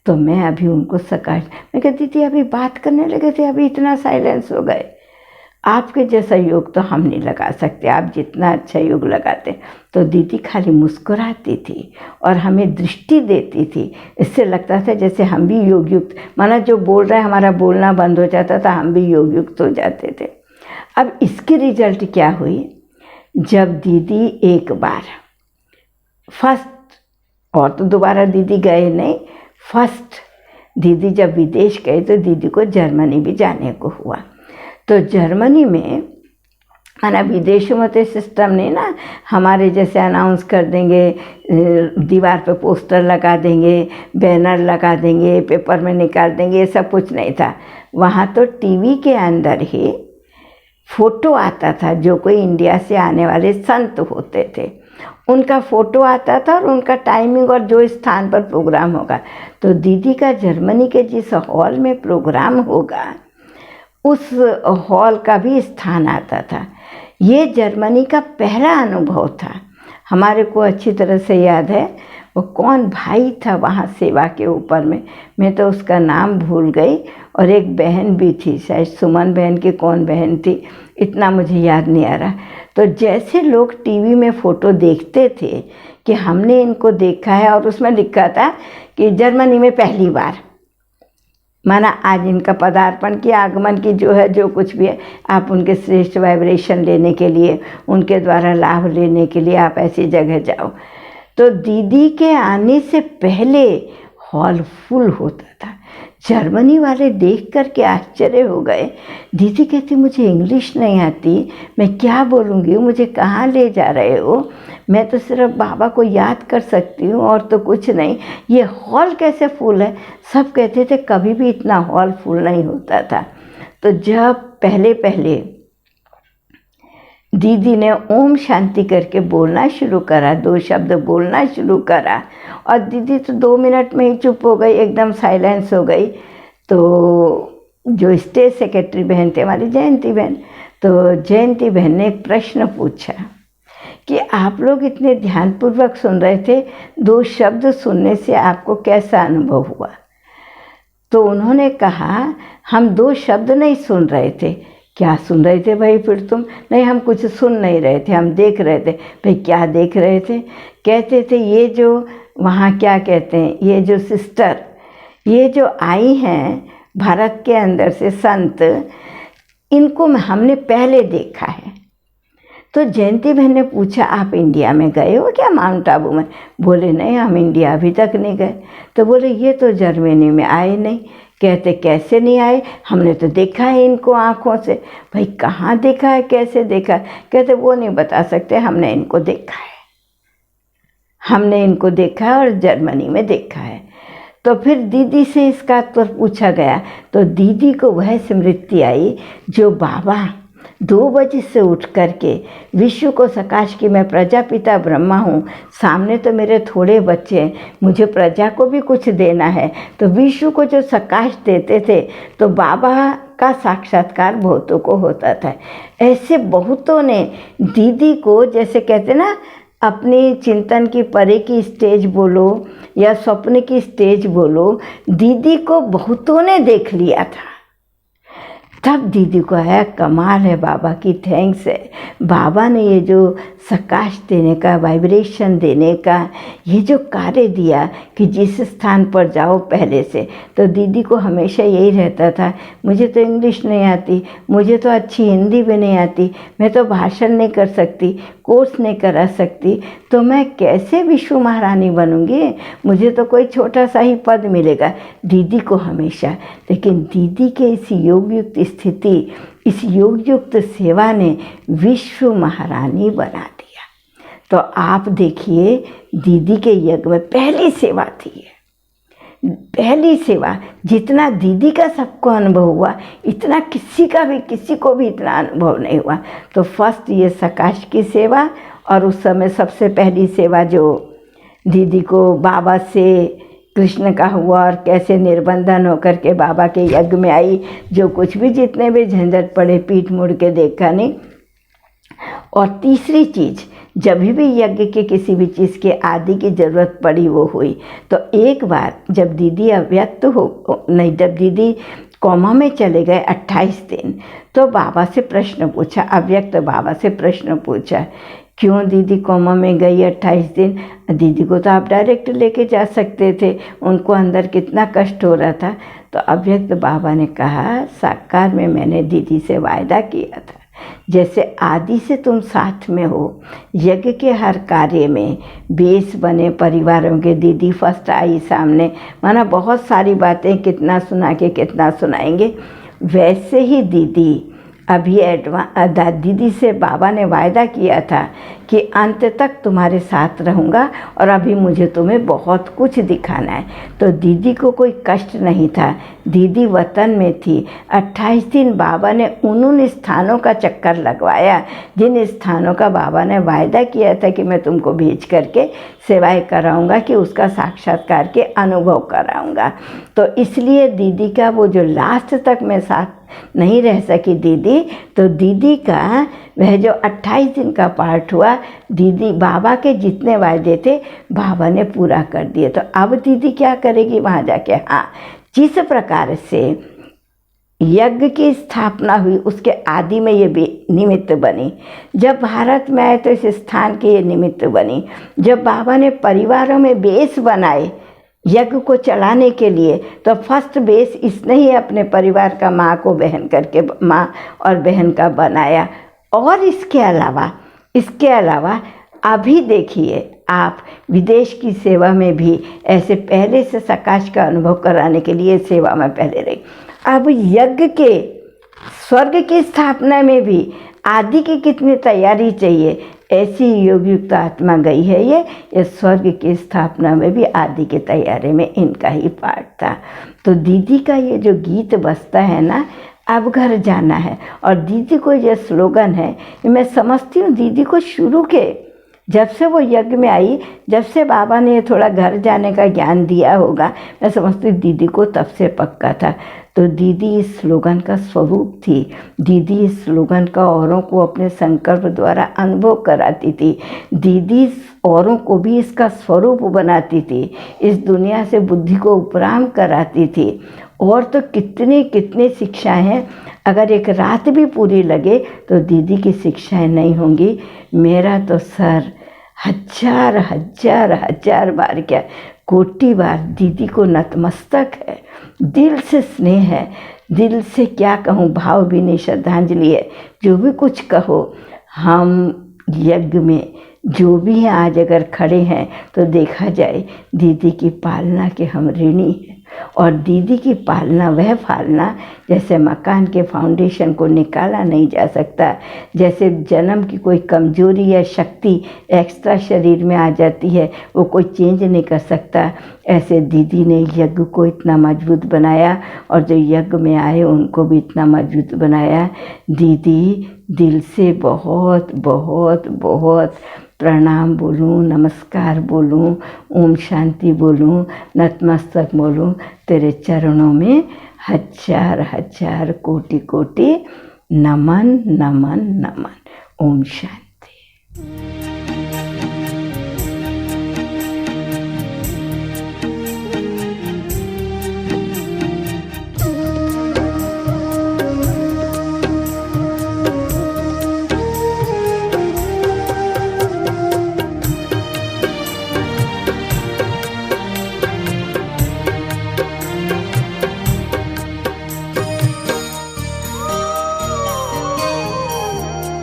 तो मैं अभी उनको मैं कहती थी अभी बात करने लगे थे, अभी इतना साइलेंस हो गए। आपके जैसा योग तो हम नहीं लगा सकते, आप जितना अच्छा योग लगाते। तो दीदी खाली मुस्कुराती थी और हमें दृष्टि देती थी, इससे लगता था जैसे हम भी योग युक्त, माना जो बोल रहा है हमारा बोलना बंद हो जाता था, हम भी योग युक्त हो जाते थे। अब इसकी रिजल्ट क्या हुई, जब दीदी एक बार फर्स्ट, और तो दोबारा दीदी गए नहीं, फर्स्ट दीदी जब विदेश गए तो दीदी को जर्मनी भी जाने को हुआ। तो जर्मनी में माना विदेशों में तो सिस्टम नहीं ना, हमारे जैसे अनाउंस कर देंगे, दीवार पे पोस्टर लगा देंगे, बैनर लगा देंगे, पेपर में निकाल देंगे, ये सब कुछ नहीं था। वहाँ तो टीवी के अंदर ही फोटो आता था, जो कोई इंडिया से आने वाले संत होते थे उनका फ़ोटो आता था और उनका टाइमिंग और जो स्थान पर प्रोग्राम होगा। तो दीदी का जर्मनी के जिस हॉल में प्रोग्राम होगा उस हॉल का भी स्थान आता था। ये जर्मनी का पहला अनुभव था। हमारे को अच्छी तरह से याद है वो कौन भाई था वहाँ सेवा के ऊपर में, मैं तो उसका नाम भूल गई, और एक बहन भी थी, शायद सुमन बहन की कौन बहन थी, इतना मुझे याद नहीं आ रहा। तो जैसे लोग टीवी में फ़ोटो देखते थे कि हमने इनको देखा है, और उसमें लिखा था कि जर्मनी में पहली बार, माना आज इनका पदार्पण की, आगमन की, जो है जो कुछ भी है, आप उनके श्रेष्ठ वाइब्रेशन लेने के लिए, उनके द्वारा लाभ लेने के लिए आप ऐसी जगह जाओ। तो दीदी के आने से पहले हॉल फुल होता था। जर्मनी वाले देख कर के आश्चर्य हो गए। दीदी कहती मुझे इंग्लिश नहीं आती, मैं क्या बोलूँगी, मुझे कहाँ ले जा रहे हो, मैं तो सिर्फ बाबा को याद कर सकती हूँ और तो कुछ नहीं, ये हॉल कैसे फुल है। सब कहते थे कभी भी इतना हॉल फुल नहीं होता था। तो जब पहले पहले दीदी ने ओम शांति करके बोलना शुरू करा, 2 शब्द बोलना शुरू करा, और दीदी तो 2 मिनट में ही चुप हो गई, एकदम साइलेंस हो गई। तो जो स्टेज सेक्रेटरी बहन थे हमारी जयंती बहन, तो जयंती बहन ने एक प्रश्न पूछा कि आप लोग इतने ध्यानपूर्वक सुन रहे थे, 2 शब्द सुनने से आपको कैसा अनुभव हुआ। तो उन्होंने कहा हम 2 शब्द नहीं सुन रहे थे। क्या सुन रहे थे भाई फिर तुम? नहीं, हम कुछ सुन नहीं रहे थे, हम देख रहे थे। भाई क्या देख रहे थे? कहते थे ये जो वहाँ क्या कहते हैं, ये जो सिस्टर, ये जो आई हैं भारत के अंदर से संत, इनको हमने पहले देखा है। तो जयंती बहन ने पूछा आप इंडिया में गए हो क्या, माउंट आबू में? बोले नहीं, हम इंडिया अभी तक नहीं गए। तो बोले ये तो जर्मनी में आए नहीं। कहते कैसे नहीं आए, हमने तो देखा है इनको आँखों से। भाई कहाँ देखा है, कैसे देखा है? कहते वो नहीं बता सकते, हमने इनको देखा है, हमने इनको देखा है और जर्मनी में देखा है। तो फिर दीदी से इसका उत्तर पूछा गया, तो दीदी को वह स्मृति आई जो बाबा 2 बजे से उठ करके विश्व को सकाश की मैं प्रजापिता ब्रह्मा हूँ, सामने तो मेरे थोड़े बच्चे हैं, मुझे प्रजा को भी कुछ देना है। तो विश्व को जो सकाश देते थे तो बाबा का साक्षात्कार बहुतों को होता था। ऐसे बहुतों ने दीदी को, जैसे कहते ना, अपनी चिंतन की परे की स्टेज बोलो या स्वप्न की स्टेज बोलो, दीदी को बहुतों ने देख लिया था। तब दीदी को आया कमाल है बाबा की, थैंक्स है बाबा ने ये जो सकाश देने का, वाइब्रेशन देने का ये जो कार्य दिया कि जिस स्थान पर जाओ पहले से। तो दीदी को हमेशा यही रहता था, मुझे तो इंग्लिश नहीं आती, मुझे तो अच्छी हिंदी भी नहीं आती, मैं तो भाषण नहीं कर सकती, कोर्स नहीं करा सकती, तो मैं कैसे विश्व महारानी बनूंगी, मुझे तो कोई छोटा सा ही पद मिलेगा। दीदी को हमेशा, लेकिन दीदी के इस योगयुक्त स्थिति, इस योगयुक्त सेवा ने विश्व महारानी बना दिया। तो आप देखिए दीदी के यज्ञ में पहली सेवा थी, पहली सेवा। जितना दीदी का सबको अनुभव हुआ, इतना किसी को भी इतना अनुभव नहीं हुआ। तो फर्स्ट ये सकाश की सेवा, और उस समय सबसे पहली सेवा जो दीदी को बाबा से कृष्ण का हुआ और कैसे निर्बंधन होकर के बाबा के यज्ञ में आई, जो कुछ भी जितने भी झंझट पड़े पीठ मुड़ के देखा नहीं। और तीसरी चीज़, जब भी यज्ञ के किसी भी चीज़ के आदि की ज़रूरत पड़ी वो हुई। तो एक बार जब दीदी अव्यक्त जब दीदी कोमा में चले गए 28 दिन, तो बाबा से प्रश्न पूछा, अव्यक्त बाबा से प्रश्न पूछा, क्यों दीदी कोमा में गई 28 दिन? दीदी को तो आप डायरेक्ट लेके जा सकते थे, उनको अंदर कितना कष्ट हो रहा था। तो अव्यक्त बाबा ने कहा, साकार में मैंने दीदी से वायदा किया था, जैसे आदि से तुम साथ में हो, यज्ञ के हर कार्य में बेस बने परिवारों के, दीदी फर्स्ट आई सामने, माना बहुत सारी बातें कितना सुना के कितना सुनाएंगे। वैसे ही दीदी अभी दीदी से बाबा ने वायदा किया था कि अंत तक तुम्हारे साथ रहूँगा और अभी मुझे तुम्हें बहुत कुछ दिखाना है। तो दीदी को कोई कष्ट नहीं था, दीदी वतन में थी। 28 दिन बाबा ने उन स्थानों का चक्कर लगवाया जिन स्थानों का बाबा ने वायदा किया था कि मैं तुमको भेज करके सेवाएं कराऊंगा, कि उसका साक्षात्कार के अनुभव कराऊंगा। तो इसलिए दीदी का वो जो लास्ट तक मैं साथ नहीं रह सकी दीदी, तो दीदी का वह जो 28 दिन का पार्ट हुआ, दीदी बाबा के जितने वायदे थे बाबा ने पूरा कर दिए। तो अब दीदी क्या करेगी वहाँ जाके? हाँ, जिस प्रकार से यज्ञ की स्थापना हुई उसके आदि में ये निमित्त बनी। जब भारत में आए तो इस स्थान के ये निमित्त बनी। जब बाबा ने परिवारों में बेस बनाए यज्ञ को चलाने के लिए, तो फर्स्ट बेस इसने ही अपने परिवार का माँ को बहन करके, माँ और बहन का बनाया। और इसके अलावा अभी देखिए आप विदेश की सेवा में भी ऐसे पहले से सकाश का अनुभव कराने के लिए सेवा में पहले रही। अब यज्ञ के स्वर्ग की स्थापना में भी आदि की कितनी तैयारी चाहिए, ऐसी योगयुक्त आत्मा गई है। ये स्वर्ग की स्थापना में भी आदि की तैयारी में इनका ही पार्ट था। तो दीदी का ये जो गीत बजता है ना, अब घर जाना है, और दीदी को ये स्लोगन है, मैं समझती हूँ दीदी को शुरू के जब से वो यज्ञ में आई, जब से बाबा ने थोड़ा घर जाने का ज्ञान दिया होगा, मैं समझती हूँ दीदी को तब से पक्का था। तो दीदी इस स्लोगन का स्वरूप थी। दीदी इस स्लोगन का औरों को अपने संकल्प द्वारा अनुभव कराती थी। दीदी औरों को भी इसका स्वरूप बनाती थी। इस दुनिया से बुद्धि को उपराम कराती थी। और तो कितनी कितनी शिक्षाएं हैं, अगर एक रात भी पूरी लगे तो दीदी की शिक्षाएं नहीं होंगी। मेरा तो सर हजार हजार हजार बार क्या कोटि बार दीदी को नतमस्तक है। दिल से स्नेह है, दिल से क्या कहूँ, भावभीनी श्रद्धांजलि है। जो भी कुछ कहो, हम यज्ञ में जो भी हैं आज अगर खड़े हैं तो देखा जाए दीदी की पालना के हम ऋणी हैं। और दीदी की पालना, वह पालना जैसे मकान के फाउंडेशन को निकाला नहीं जा सकता, जैसे जन्म की कोई कमजोरी या शक्ति एक्स्ट्रा शरीर में आ जाती है वो कोई चेंज नहीं कर सकता, ऐसे दीदी ने यज्ञ को इतना मजबूत बनाया और जो यज्ञ में आए उनको भी इतना मजबूत बनाया। दीदी दिल से बहुत बहुत बहुत प्रणाम बोलूँ, नमस्कार बोलूँ, ओम शांति बोलूँ, नतमस्तक बोलूँ। तेरे चरणों में हजार हजार कोटि कोटि नमन नमन नमन। ओम शांति।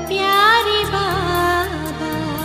प्यारे बाबा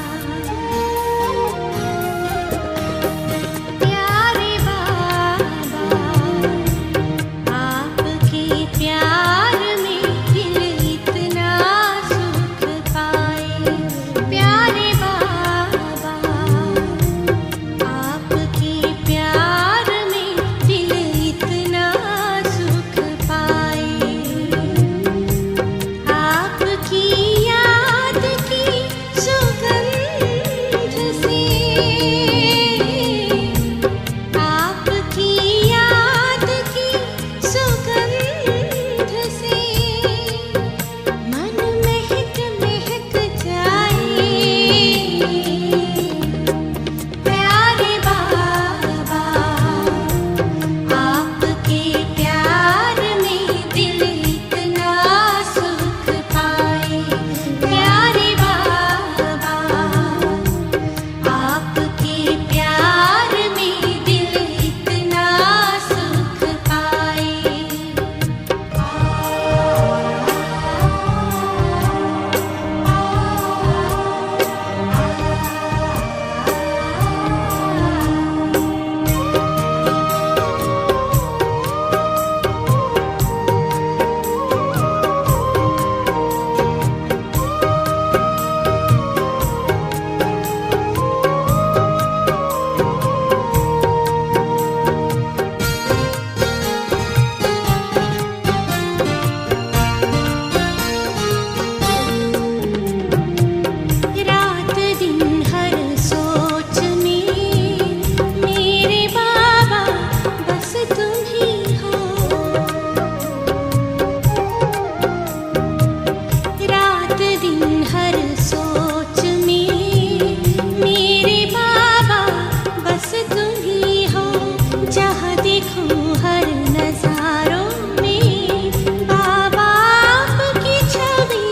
जहाँ देखूं हर नजारों में बाबा आपकी छवि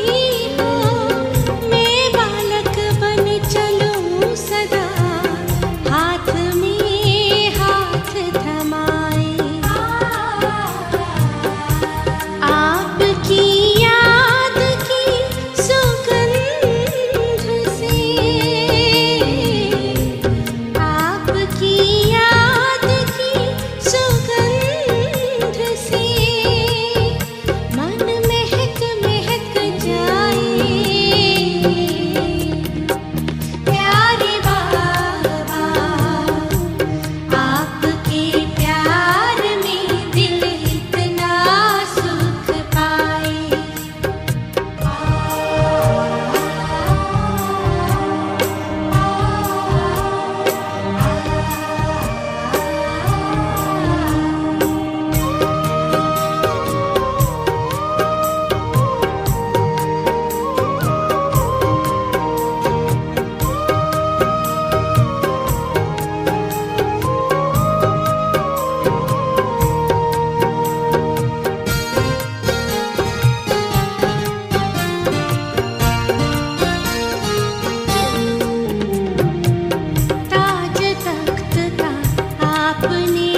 हो। मैं बालक बन चलूं सदा हाथ में हाथ थमाए। आपकी याद की सुगंध से, आपकी याद की सुगंध से मन महक महक जाए। प्यारे बाबा, आपके प्यार में दिल इतना सुख पाए। ताज तख्त का आपने